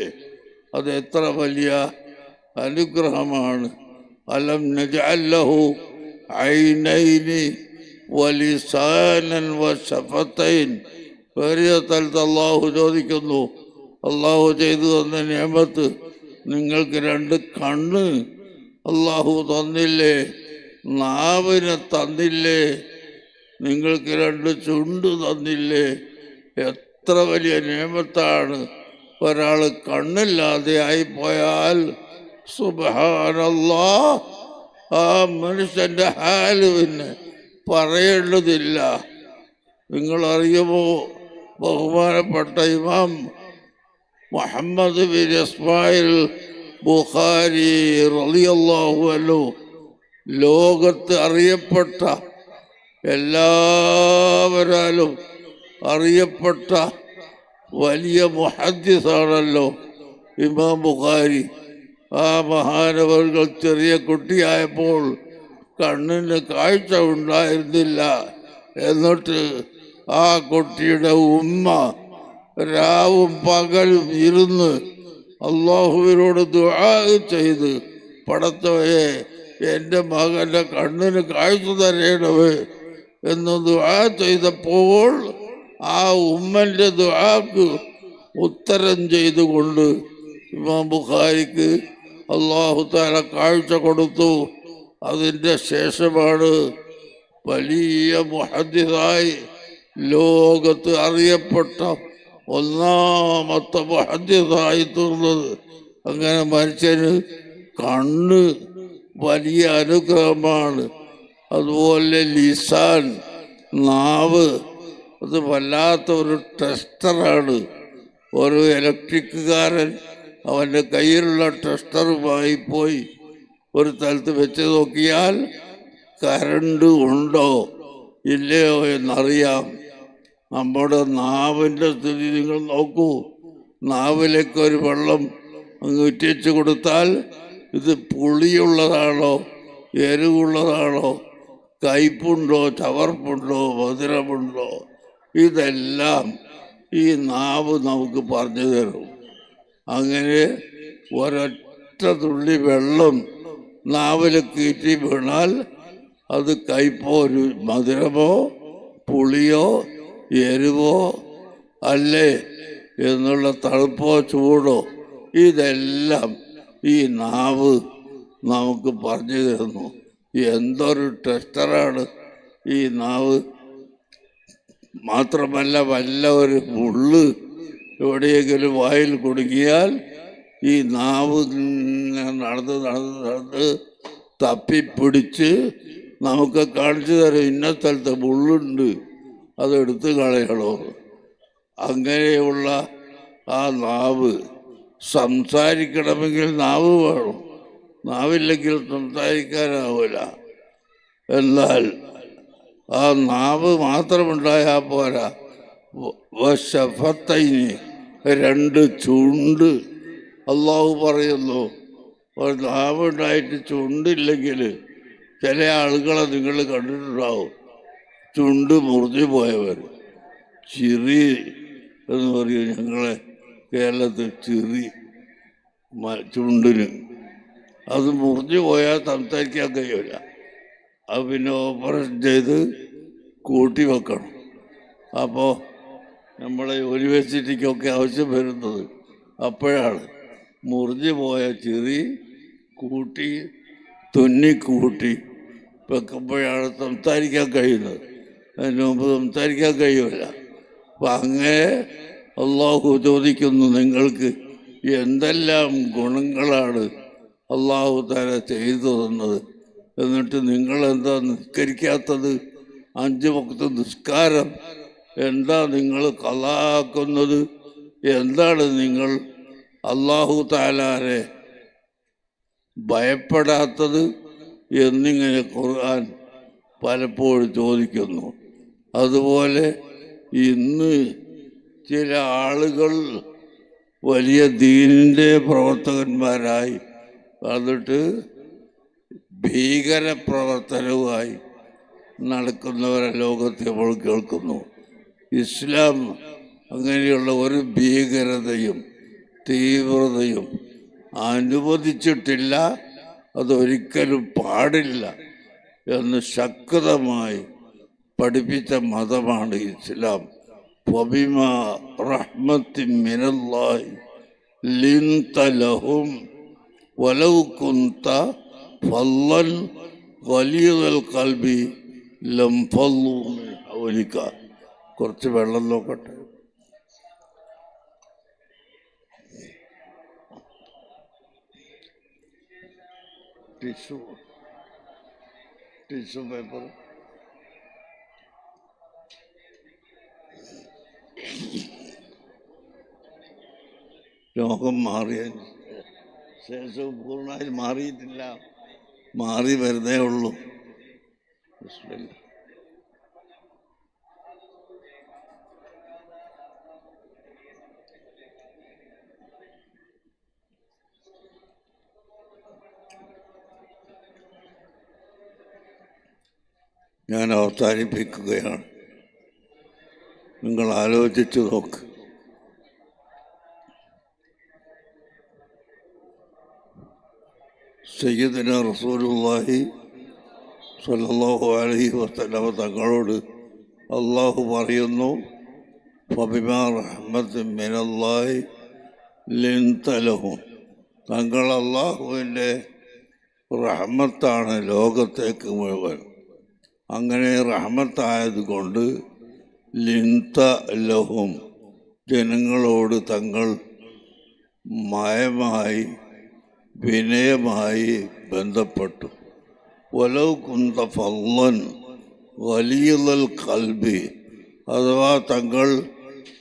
അത് എത്ര വലിയ അനുഗ്രഹമാണ്. അലം നജ്അൽ ലഹു ഐനൈനി വലിസാനൻ വശഫതൈൻ. വേറെ സ്ഥലത്ത് അല്ലാഹു ചോദിക്കുന്നു, അല്ലാഹു ചെയ്തു തന്ന നിഅമത്ത്, നിങ്ങൾക്ക് രണ്ട് കണ്ണ് അല്ലാഹു തന്നില്ലേ? നാവിനെ തന്നില്ലേ? നിങ്ങൾക്ക് രണ്ട് ചുണ്ട് തന്നില്ലേ? എത്ര വലിയ നിഅമത്താണ്. ഒരാൾ കണ്ണില്ലാതെ ആയിപ്പോയാൽ സുബ്ഹാനല്ലാഹ്, ആ മനുഷ്യൻ്റെ ഹാല് പിന്നെ പറയേണ്ടതില്ല. നിങ്ങളറിയുമോ, ബഹുമാനപ്പെട്ട ഇമാം മുഹമ്മദ് ബിൻ ഇസ്മായിൽ ബുഖാരി റളിയല്ലാഹു അൻഹു ലോകത്ത് അറിയപ്പെട്ട, എല്ലാവരാലും അറിയപ്പെട്ട വലിയ മുഹദ്ദിസാണല്ലോ ഇമാം ബുഖാരി. ആ മഹാനവറുകൾ ചെറിയ കുട്ടിയായപ്പോൾ കണ്ണിന് കാഴ്ച ഉണ്ടായിരുന്നില്ല. എന്നിട്ട് ആ കുട്ടിയുടെ ഉമ്മ രാവും പകലും ഇരുന്ന് അള്ളാഹുവിനോട് ദുആ ചെയ്ത്, പടച്ചവനെ എൻ്റെ മകൻ്റെ കണ്ണിന് കാഴ്ച തരേണമേ എന്ന് ദുആ ചെയ്തപ്പോൾ ആ ഉമ്മൻ്റെ ദുആക്ക് ഉത്തരം ചെയ്തുകൊണ്ട് ഇമാം ബുഖാരിക്ക് അല്ലാഹു തആല കാഴ്ച കൊടുത്തു. അതിൻ്റെ ശേഷമാണ് വലിയ മുഹദ്ദിസായി ലോകത്ത് അറിയപ്പെട്ട ഒന്നാമത്തെ മുഹദ്ദിസായി തീർന്നത്. അങ്ങനെ മനുഷ്യന് കണ്ണ് വലിയ അനുഗ്രഹമാണ്. അതുപോലെ ലിസാൻ, നാവ്, അത് വല്ലാത്ത ഒരു ടെസ്റ്ററാണ്. ഒരു ഇലക്ട്രിക്കുകാരൻ അവൻ്റെ കയ്യിലുള്ള ടെസ്റ്ററുമായി പോയി ഒരു സ്ഥലത്ത് വെച്ച് നോക്കിയാൽ കറണ്ട് ഉണ്ടോ ഇല്ലയോ എന്നറിയാം. നമ്മുടെ നാവിൻ്റെ സ്ഥിതി നിങ്ങൾ നോക്കൂ. നാവിലേക്ക് ഒരു വെള്ളം അങ്ങ് ഇറ്റിച്ച് കൊടുത്താൽ ഇത് പുളിയുള്ളതാണോ എരിവുള്ളതാണോ, കയ്പുണ്ടോ ചവർപ്പുണ്ടോ മധുരമുണ്ടോ, ഇതെല്ലാം ഈ നാവ് നമുക്ക് പറഞ്ഞു തരും. അങ്ങനെ ഒരൊറ്റ തുള്ളി വെള്ളം നാവിൽ കീറ്റി വീണാൽ അത് കയ്പോ മധുരമോ പുളിയോ എരിവോ അല്ലേ എന്നുള്ള തണുപ്പോ ചൂടോ ഇതെല്ലാം ഈ നാവ് നമുക്ക് പറഞ്ഞു തരുന്നു. എന്തൊരു ടെസ്റ്ററാണ് ഈ നാവ്. മാത്രമല്ല വല്ല ഒരു മുള്ള് എവിടെയെങ്കിലും വായിൽ കുടുങ്ങിയാൽ ഈ നാവ് നടന്ന് നടന്ന് നടന്ന് തപ്പിപ്പിടിച്ച് നമുക്ക് കാണിച്ചു തരും, ഇന്ന സ്ഥലത്ത് മുള്ളുണ്ട്, അതെടുത്ത് കളയണോ. അങ്ങനെയുള്ള ആ നാവ്, സംസാരിക്കണമെങ്കിൽ നാവ് വേണം, നാവില്ലെങ്കിൽ സംസാരിക്കാനാവില്ല. എന്നാൽ ആ നാവ് മാത്രമുണ്ടായാൽ പോരാ, വശഫത്തൈനി, രണ്ട് ചുണ്ട്. അള്ളാഹു പറയുന്നു, ഒരു നാവുണ്ടായിട്ട് ചുണ്ടില്ലെങ്കിൽ ചില ആളുകളെ നിങ്ങൾ കണ്ടിട്ടുണ്ടാവും, ചുണ്ട് മുറിഞ്ഞു പോയവർ. ചിറി എന്ന് പറയും ഞങ്ങളെ കേരളത്തിൽ, ചിറി ചുണ്ടിന്. അത് മുറിഞ്ഞു പോയാൽ സംസാരിക്കാൻ കഴിയില്ല. അത് പിന്നെ ഓപ്പറേഷൻ ചെയ്ത് കൂട്ടി വെക്കണം. അപ്പോൾ നമ്മളെ യൂണിവേഴ്സിറ്റിക്കൊക്കെ ആവശ്യം വരുന്നത് അപ്പോഴാണ്. മുറിഞ്ഞു പോയ ചിറി കൂട്ടി തുന്നിക്കൂട്ടി വെക്കുമ്പോഴാണ് സംസാരിക്കാൻ കഴിയുന്നത്. അതിന് മുമ്പ് സംസാരിക്കാൻ കഴിയില്ല. അപ്പം അങ്ങനെ അള്ളാഹു ചോദിക്കുന്നു, നിങ്ങൾക്ക് എന്തെല്ലാം ഗുണങ്ങളാണ് അള്ളാഹു തആല ചെയ്തു തന്നത്, എന്നിട്ട് നിങ്ങളെന്താ നിസ്കരിക്കാത്തത്? 5 വക്ത് നിസ്കാരം എന്താ നിങ്ങൾ ഖളാക്കുന്നത്? എന്താണ് നിങ്ങൾ അള്ളാഹു തആലയെ ഭയപ്പെടാത്തത് എന്നിങ്ങനെ ഖുർആൻ പലപ്പോഴും ചോദിക്കുന്നു. അതുപോലെ ഇന്ന് ചില ആളുകൾ വലിയ ദീനിൻ്റെ പ്രവർത്തകന്മാരായി എന്നിട്ട് ഭീകരപ്രവർത്തനവുമായി നടക്കുന്നവരെ ലോകത്ത് നമ്മൾ കേൾക്കുന്നു. ഇസ്ലാം അങ്ങനെയുള്ള ഒരു ഭീകരതയും തീവ്രതയും അനുവദിച്ചിട്ടില്ല, അതൊരിക്കലും പാടില്ല എന്ന് ശക്തമായി പഠിപ്പിച്ച മതമാണ് ഇസ്ലാം. ഫബിമാ റഹ്മത്തിൻ മിനല്ലാഹി ലിൻത ലഹും വലൗ കുൻത ഫല്ലൻ ഗലീദൽ ഖൽബി ലംഫല്ലു മിൻ ഹൗലിക. കുറച്ച് വെള്ളം നോക്കട്ടെ. Tissue paper. രോഗം മാറിയ ശേഷവും പൂർണ്ണമായി മാറിയിട്ടില്ല, മാറി വരുന്നേ ഉള്ളൂ. ഞാൻ അവസാനിപ്പിക്കുകയാണ്. നിങ്ങൾ ആലോചിച്ചു നോക്ക്. സയ്യിദുനാ റസൂലുള്ളാഹി സ്വല്ലല്ലാഹു അലൈഹി വസല്ലമ തങ്ങളോട് അള്ളാഹു പറയുന്നു, ഫബിമാ റഹ്മത്തിൻ മിനല്ലാഹി ലിൻത ലഹും. തങ്ങൾ അള്ളാഹുവിൻ്റെ റഹ്മത്താണ് ലോകത്തേക്ക് മുഴുവൻ. അങ്ങനെ റഹ്മത്തായതുകൊണ്ട് ലിൻത ലഹും, ജനങ്ങളോട് തങ്ങൾ മയമായി വിനയമായി ബന്ധപ്പെട്ടു. വലൗ കുന്ത ഫള്ളൻ ഗലീദൽ ഖൽബി, അഥവാ തങ്ങൾ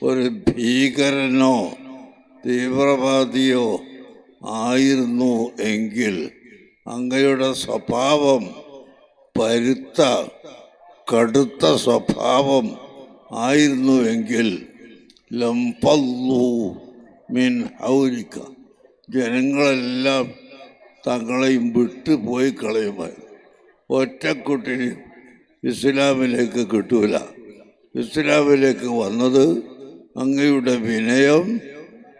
ഒരു ഭീകരനോ തീവ്രവാദിയോ ആയിരുന്നു എങ്കിൽ, അങ്ങയുടെ സ്വഭാവം പരുത്ത കടുത്ത സ്വഭാവം ആയിരുന്നുവെങ്കിൽ ലംഫല്ലു മിൻ ഹൗലിക, ജനങ്ങളെല്ലാം തങ്ങളെയും വിട്ടുപോയി കളയുമായിരുന്നു. ഒറ്റക്കുട്ടിന് ഇസ്ലാമിലേക്ക് കിട്ടൂല. ഇസ്ലാമിലേക്ക് വന്നത് അങ്ങയുടെ വിനയം,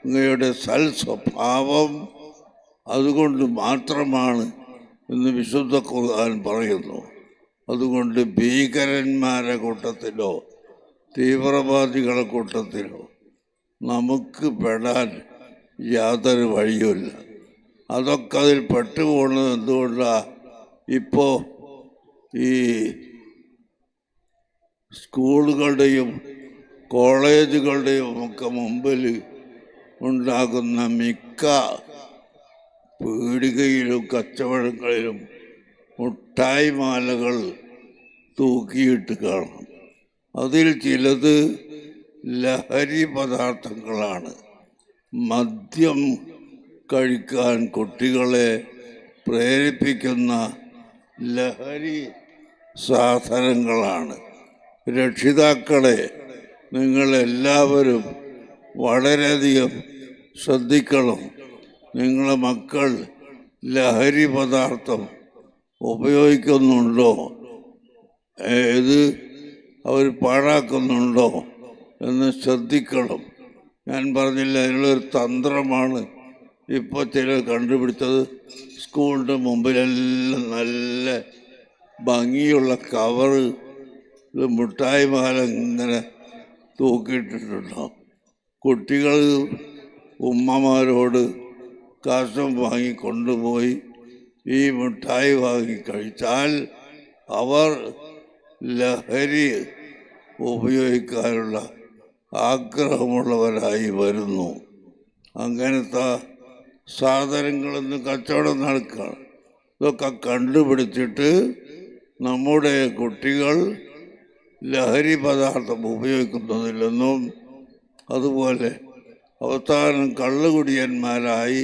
അങ്ങയുടെ സൽ സ്വഭാവം അതുകൊണ്ട് മാത്രമാണ് എന്ന് വിശുദ്ധ ഖുർആൻ പറയുന്നു. അതുകൊണ്ട് ഭീകരന്മാരുടെ കൂട്ടത്തിലോ തീവ്രവാദികളുടെ കൂട്ടത്തിലോ നമുക്ക് പെടാൻ യാതൊരു വഴിയുമില്ല. അതൊക്കെ അതിൽ പെട്ടുപോകുന്നത് എന്തുകൊണ്ടാണ്? ഇപ്പോൾ ഈ സ്കൂളുകളുടെയും കോളേജുകളുടെയും ഒക്കെ മുമ്പിൽ ഉണ്ടാകുന്ന മിക്ക പീടികയിലും കച്ചവടങ്ങളിലും മുട്ടായി മാലകൾ തൂക്കിയിട്ട് കാണാം. അതിൽ ചിലത് ലഹരി പദാർത്ഥങ്ങളാണ്. മദ്യം കഴിക്കാൻ കുട്ടികളെ പ്രേരിപ്പിക്കുന്ന ലഹരി സാധനങ്ങളാണ്. രക്ഷിതാക്കളെ, നിങ്ങളെല്ലാവരും വളരെയധികം ശ്രദ്ധിക്കണം. നിങ്ങളെ മക്കൾ ലഹരി പദാർത്ഥം ഉപയോഗിക്കുന്നുണ്ടോ, ഏത് അവർ പാഴാക്കുന്നുണ്ടോ എന്ന് ശ്രദ്ധിക്കണം. ഞാൻ പറഞ്ഞില്ല, അതിനുള്ളൊരു തന്ത്രമാണ് ഇപ്പോൾ ചിലർ കണ്ടുപിടിച്ചത്. സ്കൂളിൻ്റെ മുമ്പിലെല്ലാം നല്ല ഭംഗിയുള്ള കവറ് മുട്ടായി മാല ഇങ്ങനെ തൂക്കിയിട്ടിട്ടുണ്ടാവും. കുട്ടികൾ ഉമ്മമാരോട് കാശും വാങ്ങി കൊണ്ടുപോയി ഈ മിഠായി വാങ്ങി കഴിച്ചാൽ അവർ ലഹരി ഉപയോഗിക്കാനുള്ള ആഗ്രഹമുള്ളവരായി വരുന്നു. അങ്ങനത്തെ സാധനങ്ങളൊന്നും കച്ചവടം നടക്കുകയാണ്. ഇതൊക്കെ കണ്ടുപിടിച്ചിട്ട് നമ്മുടെ കുട്ടികൾ ലഹരി പദാർത്ഥം ഉപയോഗിക്കുന്നതില്ലെന്നും, അതുപോലെ അവസാനം കള്ളുകുടിയന്മാരായി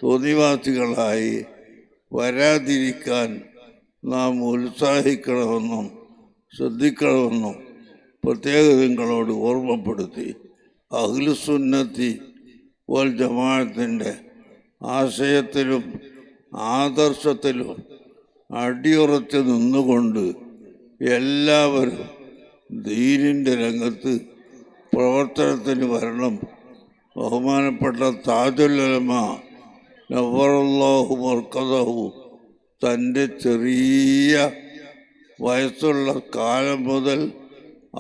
തോന്നിവാസികളായി വരാതിരിക്കാൻ നാം ഉത്സാഹിക്കണമെന്നും ശ്രദ്ധിക്കണമെന്നും പ്രത്യേകം നിങ്ങളോട് ഓർമ്മപ്പെടുത്തി. അഹ്ലുസുന്നത്തി വൽ ജമാഅത്തിൻ്റെ ആശയത്തിലും ആദർശത്തിലും അടിയുറച്ച് നിന്നുകൊണ്ട് എല്ലാവരും ദീനിൻ്റെ രംഗത്ത് പ്രവർത്തനത്തിന് വരണം. ബഹുമാനപ്പെട്ട താജുൽ ഉലമ നവ്വറല്ലാഹു മർക്കദഹു തൻ്റെ ചെറിയ വയസ്സുള്ള കാലം മുതൽ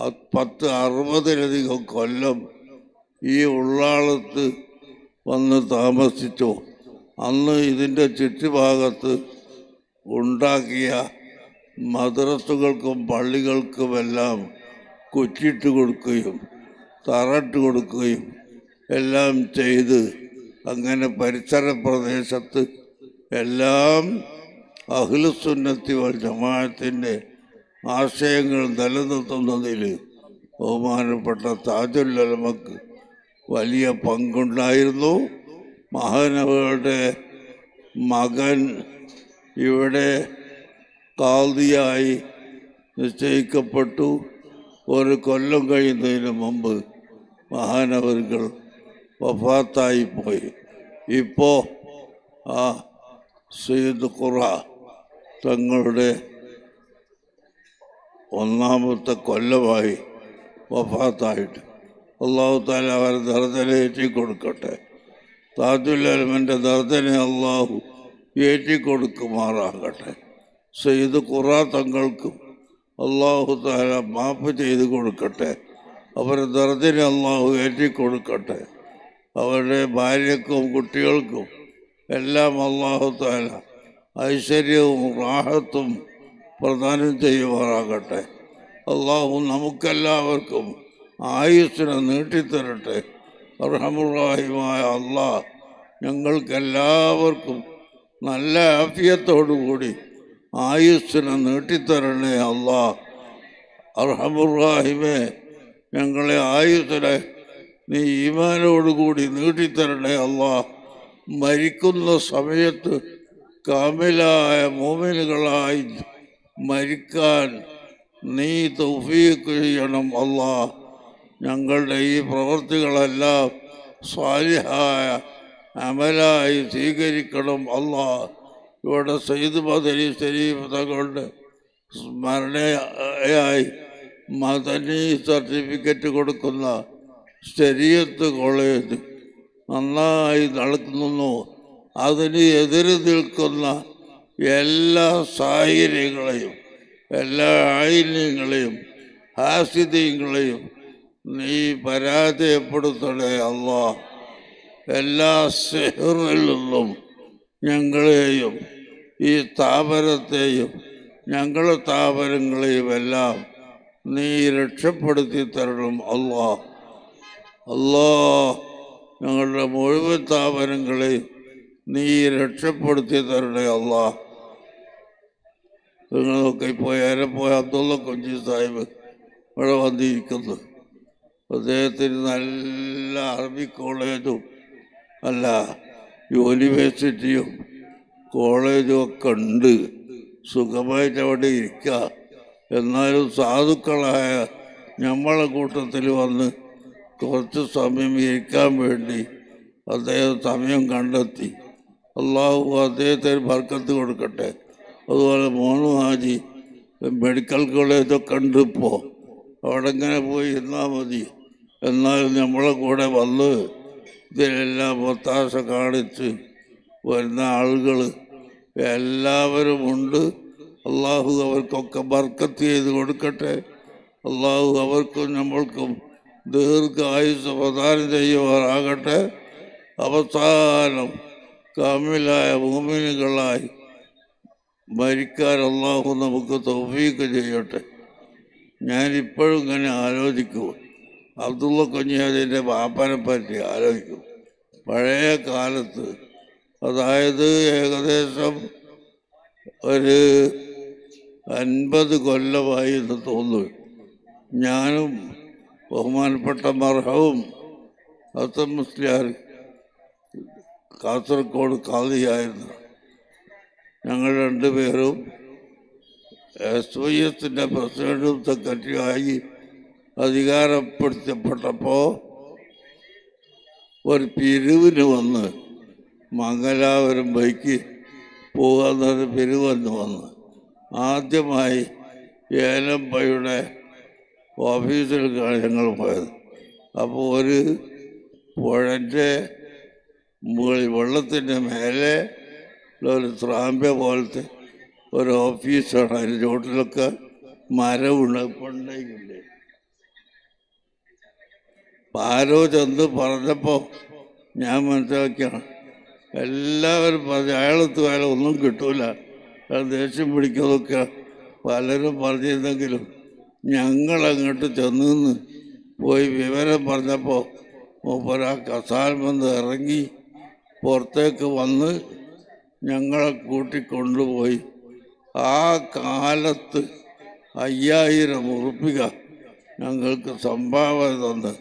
60-60 കൊല്ലം ഈ ഉള്ളാളത്ത് വന്ന് താമസിച്ചു. അന്ന് ഇതിൻ്റെ ചുറ്റുഭാഗത്ത് ഉണ്ടാക്കിയ മദ്രസകൾക്കും പള്ളികൾക്കുമെല്ലാം കുറ്റിട്ട് കൊടുക്കുകയും തറട്ട് കൊടുക്കുകയും എല്ലാം ചെയ്ത് അങ്ങനെ പരിസര പ്രദേശത്ത് എല്ലാം അഹ്ലുസുന്നത്തി വൽ ജമാഅത്തിൻ്റെ ആശയങ്ങൾ നിലനിർത്തുന്നതിൽ ബഹുമാനപ്പെട്ട താജുൽ ഉലമക്ക് വലിയ പങ്കുണ്ടായിരുന്നു. മഹാനവരുടെ മകൻ ഇവിടെ ഖാദിയായി നിശ്ചയിക്കപ്പെട്ടു. ഒരു കൊല്ലം കഴിയുന്നതിന് മുമ്പ് മഹാനവറുകൾ വഫാത്തായി പോയി. ഇപ്പോൾ ആ സയ്യിദ് ഖുറ തങ്ങളുടെ ഒന്നാമത്തെ കൊല്ലമായി വഫാത്തായിട്ട്. അള്ളാഹു താല അവരെ ദർദനെ ഏറ്റിക്കൊടുക്കട്ടെ. താജുൽ ദർദനെ അള്ളാഹു ഏറ്റിക്കൊടുക്കുമാറാകട്ടെ. സയ്യിദ് ഖുറാ തങ്ങൾക്കും അള്ളാഹു താല മാപ്പ് ചെയ്ത് കൊടുക്കട്ടെ. അവരുടെ ദർദനെ അള്ളാഹു ഏറ്റിക്കൊടുക്കട്ടെ. അവരുടെ ഭാര്യക്കും കുട്ടികൾക്കും എല്ലാം അള്ളാഹു താല ഐശ്വര്യവും റാഹത്തും പ്രദാനം ചെയ്യുമാറാകട്ടെ. അള്ളാഹു നമുക്കെല്ലാവർക്കും ആയുസ്സിനെ നീട്ടിത്തരട്ടെ. അർഹമുർ-റഹീമായ അള്ളാഹ് ഞങ്ങൾക്കെല്ലാവർക്കും നല്ല ആഫിയത്തോടുകൂടി ആയുസ്സിനെ നീട്ടിത്തരണേ അള്ളാഹ്. അർഹമുർ-റഹീമേ, ഞങ്ങളെ ആയുസ്സിനെ നീ ഈമാനോടുകൂടി നീട്ടിത്തരണേ അള്ളാഹ്. മരിക്കുന്ന സമയത്ത് കാമിലായ മോമിനുകളായി മരിക്കാൻ നീ തൗഫീഖ് ചെയ്യണം അള്ളാഹ്. ഞങ്ങളുടെ ഈ പ്രവൃത്തികളെല്ലാം സ്വാലിഹായ അമലായി സ്വീകരിക്കണം അള്ളാഹ്. ഇവിടെ സയ്യിദ് മദനി ശരീഫ് തങ്ങളുടെ സ്മരണയായി മദനി സർട്ടിഫിക്കറ്റ് കൊടുക്കുന്ന ശരീഅത്ത് കോളേജ് നന്നായി നടക്കുന്നു. അതിന് എതിര് നിൽക്കുന്ന എല്ലാ സാഹചര്യങ്ങളെയും എല്ലാ ആയില്യങ്ങളെയും ഹാസിദ്യങ്ങളെയും നീ പരാജയപ്പെടുത്തണേ അള്ളാഹ്. എല്ലാ സിഹ്റിൽ നിന്നും ഞങ്ങളെയും ഈ സ്ഥാപനത്തെയും ഞങ്ങളുടെ സ്ഥാപനങ്ങളെയും എല്ലാം നീ രക്ഷപ്പെടുത്തി തരണം അള്ളാഹ്. അള്ളാഹ്, ഞങ്ങളുടെ മുഴുവൻ സ്ഥാപനങ്ങളെയും നീ രക്ഷപ്പെടുത്തി തരണേ അള്ളാഹ്. നിങ്ങളൊക്കെ ഇപ്പോൾ ഏറെപ്പോയ അബ്ദുള്ള കുഞ്ഞി സാഹിബ് ഇവിടെ വന്നിരിക്കുന്നു. അദ്ദേഹത്തിന് നല്ല അറബി കോളേജും അല്ല യൂണിവേഴ്സിറ്റിയും കോളേജും ഒക്കെ ഉണ്ട്. സുഖമായിട്ട് അവിടെ ഇരിക്കുക. എന്നാലും സാധുക്കളായ നമ്മളെ കൂട്ടത്തിൽ വന്ന് കുറച്ച് സമയം ഇരിക്കാൻ വേണ്ടി അദ്ദേഹം സമയം കണ്ടെത്തി. അള്ളാഹു അദ്ദേഹത്തിന് ബർക്കത്ത് കൊടുക്കട്ടെ. അതുപോലെ മോനു ഹാജി മെഡിക്കൽ കോളേജൊക്കെ ഉണ്ട്. ഇപ്പോൾ അവിടെ ഇങ്ങനെ പോയി ഇരുന്നാൽ മതി. എന്നാലും നമ്മളെ കൂടെ വന്ന് ഇതിലെല്ലാം ഒത്താശ കാണിച്ച് വരുന്ന ആളുകൾ എല്ലാവരും ഉണ്ട്. അള്ളാഹു അവർക്കൊക്കെ ബർക്കത്ത് ചെയ്ത് കൊടുക്കട്ടെ. അള്ളാഹു അവർക്കും നമ്മൾക്കും ദീർഘായുസ് പ്രദാനം ചെയ്യുവാറാകട്ടെ. അവസാനം കാമിലായ മുഅ്മിനുകളായി മരിക്കാൻ അള്ളാഹു നമുക്ക് തൗഫീഖ് ചെയ്യട്ടെ. ഞാനിപ്പോഴും ഇങ്ങനെ ആലോചിക്കും, അബ്ദുള്ള കുഞ്ഞിയാദിൻ്റെ ബാപ്പനെ പറ്റി ആലോചിക്കും. പഴയ കാലത്ത്, അതായത് ഏകദേശം ഒരു 50 കൊല്ലമായി എന്ന് തോന്നുന്നു, ഞാനും ബഹുമാനപ്പെട്ട മർഹവും ഹസൻ മുസ്ലിയാർ കാസർഗോഡ് ഖാദിയായിരുന്നു. ഞങ്ങൾ രണ്ടുപേരും SYS പ്രസിഡന്റും സെക്രട്ടറിയായി അധികാരപ്പെടുത്തപ്പെട്ടപ്പോൾ ഒരു പിരിവിന് വന്ന് മംഗലാപുരം ബൈക്ക് പോകാന്നൊരു പിരിവെന്ന് വന്ന് ആദ്യമായി ഏലമ്പയുടെ ഓഫീസിലേക്കാണ് ഞങ്ങൾ പോയത്. അപ്പോൾ ഒരു പുഴൻ്റെ മുകളിൽ വെള്ളത്തിൻ്റെ മേലെ ഒരു ത്രാമ്പ പോലത്തെ ഒരു ഓഫീസാണ്. അതിൻ്റെ ചോട്ടിലൊക്കെ മരമുണ്ട്. പണ്ടേക്കില്ലേ ആരോ ചെന്ന് പറഞ്ഞപ്പോൾ ഞാൻ മനസ്സിലാക്കിയാണ്. എല്ലാവരും പറഞ്ഞ് അയാളത്ത് വേല ഒന്നും കിട്ടൂല, അയാൾ ദേഷ്യം പിടിക്കുന്നതൊക്കെ പലരും പറഞ്ഞിരുന്നെങ്കിലും ഞങ്ങളങ്ങോട്ട് ചെന്ന് പോയി വിവരം പറഞ്ഞപ്പോൾ മൂപ്പരാ കസാൽമെന്ന് ഇറങ്ങി പുറത്തേക്ക് വന്ന് ഞങ്ങളെ കൂട്ടിക്കൊണ്ടുപോയി. ആ കാലത്ത് 5000 ഉറുപ്പിക ഞങ്ങൾക്ക് സംഭാവന തന്ന്.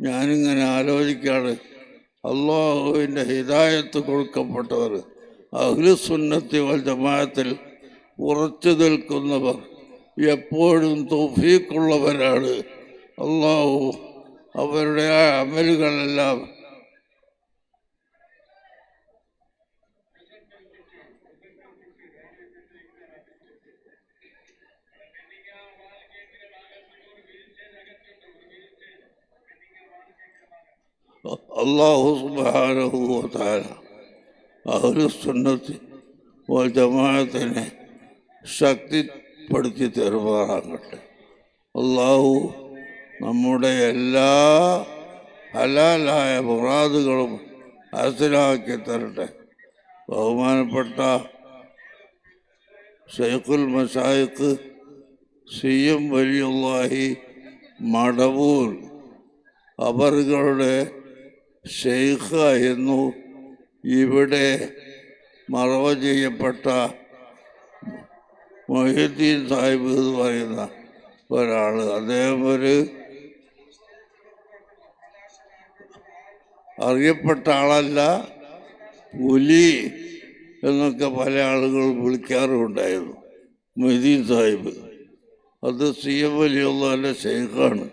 ഞാനിങ്ങനെ ആലോചിക്കാണ്, അള്ളാഹുവിൻ്റെ ഹിദായത്ത് കൊടുക്കപ്പെട്ടവർ, അഹ്ലുസുന്നത്തി വൽ ജമാഅത്തിൽ ഉറച്ചു നിൽക്കുന്നവർ എപ്പോഴും തൗഫീഖുള്ളവരാണ്. അള്ളാഹു അവരുടെ ആ അമലുകളെല്ലാം അല്ലാഹു സുബ്ഹാനഹു വ തആല അഹ്ലുസുന്നത്തി വൽ ജമാഅത്തിനെ ശക്തിപ്പെടുത്തി തരുമാറാകട്ടെ. അല്ലാഹു നമ്മുടെ എല്ലാ ഹലാലായ മുറാദുകളും ഹാസിലാക്കി തരട്ടെ. ബഹുമാനപ്പെട്ട ശൈഖുൽ മശായിഖ് CM വലിയുള്ളാഹി മടവൂർ അവറുകളുടെ ഷെയ്ഖായിരുന്നു ഇവിടെ മറവ ചെയ്യപ്പെട്ട മൊഹീദ്ദീൻ സാഹിബ് എന്ന് പറയുന്ന ഒരാൾ. അദ്ദേഹം ഒരു അറിയപ്പെട്ട ആളല്ല, പുലി എന്നൊക്കെ പല ആളുകൾ വിളിക്കാറുണ്ടായിരുന്നു മൊഹീദ്ദീൻ സാഹിബ്. അത് CM വലിയുള്ളാഹിൻ്റെ ഷെയ്ഖാണ്.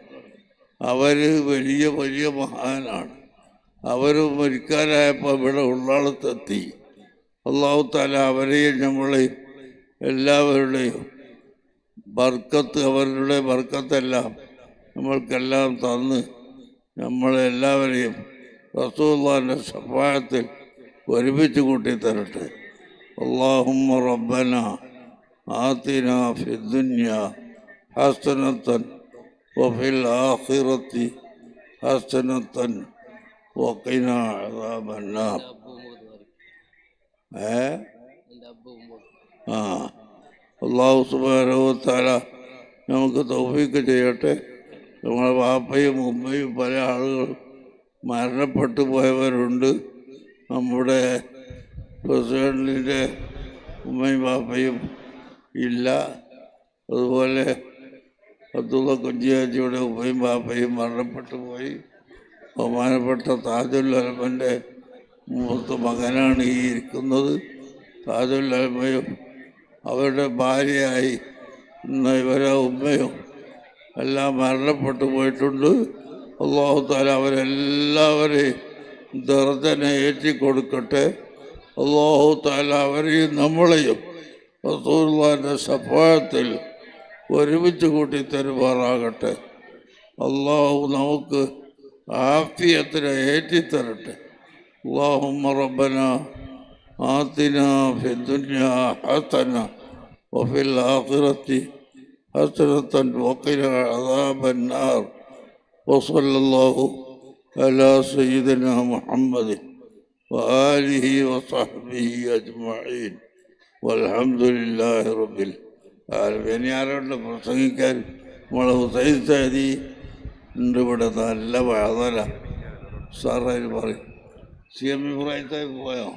അവർ വലിയ വലിയ മഹാനാണ്. അവർ മരിക്കാനായപ്പോൾ ഇവിടെ ഉള്ളാളത്തെത്തി. അല്ലാഹു തആല അവരെയും നമ്മളെയും എല്ലാവരുടെയും ബർക്കത്ത്, അവരുടെ ബർക്കത്തെല്ലാം നമ്മൾക്കെല്ലാം തന്ന് നമ്മളെല്ലാവരെയും റസൂലുള്ളാഹിൻ്റെ ശഫാഅത്തിൽ ഒരുമിച്ച് കൂട്ടി തരട്ടെ. അല്ലാഹുമ്മ റബ്ബന ആതിനാ ഫിദ്ദുനിയാ ഹസനത്തൻ വഫിൽ ആഖിറത്തി ഹസനത്തൻ വഖിനാ അദാബന്നാർ. അല്ലാഹു സുബ്ഹാനഹു വ തആല നമുക്ക് തൗഫീഖ് ചെയ്യട്ടെ. നമ്മളെ വാപ്പയും ഉമ്മയും പല ആളുകൾ മരണപ്പെട്ടു പോയവരുണ്ട്. നമ്മുടെ പ്രസിഡന്റിൻ്റെ ഉമ്മയും വാപ്പയും ഇല്ല. അതുപോലെ അബ്ദുള്ള കുഞ്ചിയാജിയുടെ ഉമ്മയും വാപ്പയും മരണപ്പെട്ടു പോയി. ബഹുമാനപ്പെട്ട താജുൽ ഉലമൻ്റെ മൂത്ത മകനാണ് ഈ ഇരിക്കുന്നത്. താജുൽ ഉലമയും അവരുടെ ഭാര്യയായി ഇവരെ ഉമ്മയും എല്ലാം മരണപ്പെട്ടു പോയിട്ടുണ്ട്. അല്ലാഹു തആല അവരെല്ലാവരെയും ദർജനെ ഏറ്റിക്കൊടുക്കട്ടെ. അല്ലാഹു തആല അവരെയും നമ്മളെയും റസൂലുള്ളാഹിൻ്റെ ശഫാഅത്തിൽ ഒരുമിച്ച് കൂട്ടി തരുമാറാകട്ടെ. അല്ലാഹു നമുക്ക് ആഫിയത്തിനെ ഏറ്റിത്തരട്ടെ. അല്ലാഹുമ്മ റബ്ബന ആതിനാ ഫിദ്ദുനിയാ ഹസന വഫിൽ ആഖിറത്തി ഹസനത്തൻ വഖിനാ അദാബന്നാർ. വസല്ലല്ലാഹു അലാ സയ്യിദിനാ മുഹമ്മദിൻ വആലിഹി വസഹ്ബിഹി അജ്മഈൻ വൽഹംദുലില്ലാഹി റബ്ബിൽ ആലമീൻ. ഇനി ആരുണ്ട് പ്രസംഗിക്കാൻ? നമ്മളെ ഹുസൈൻ സാദി ഉണ്ട് ഇവിടെ. നല്ല വാഴല സാറായി പറയും. CM ഇബ്രാഹിം സാഹിബ് പോയോ?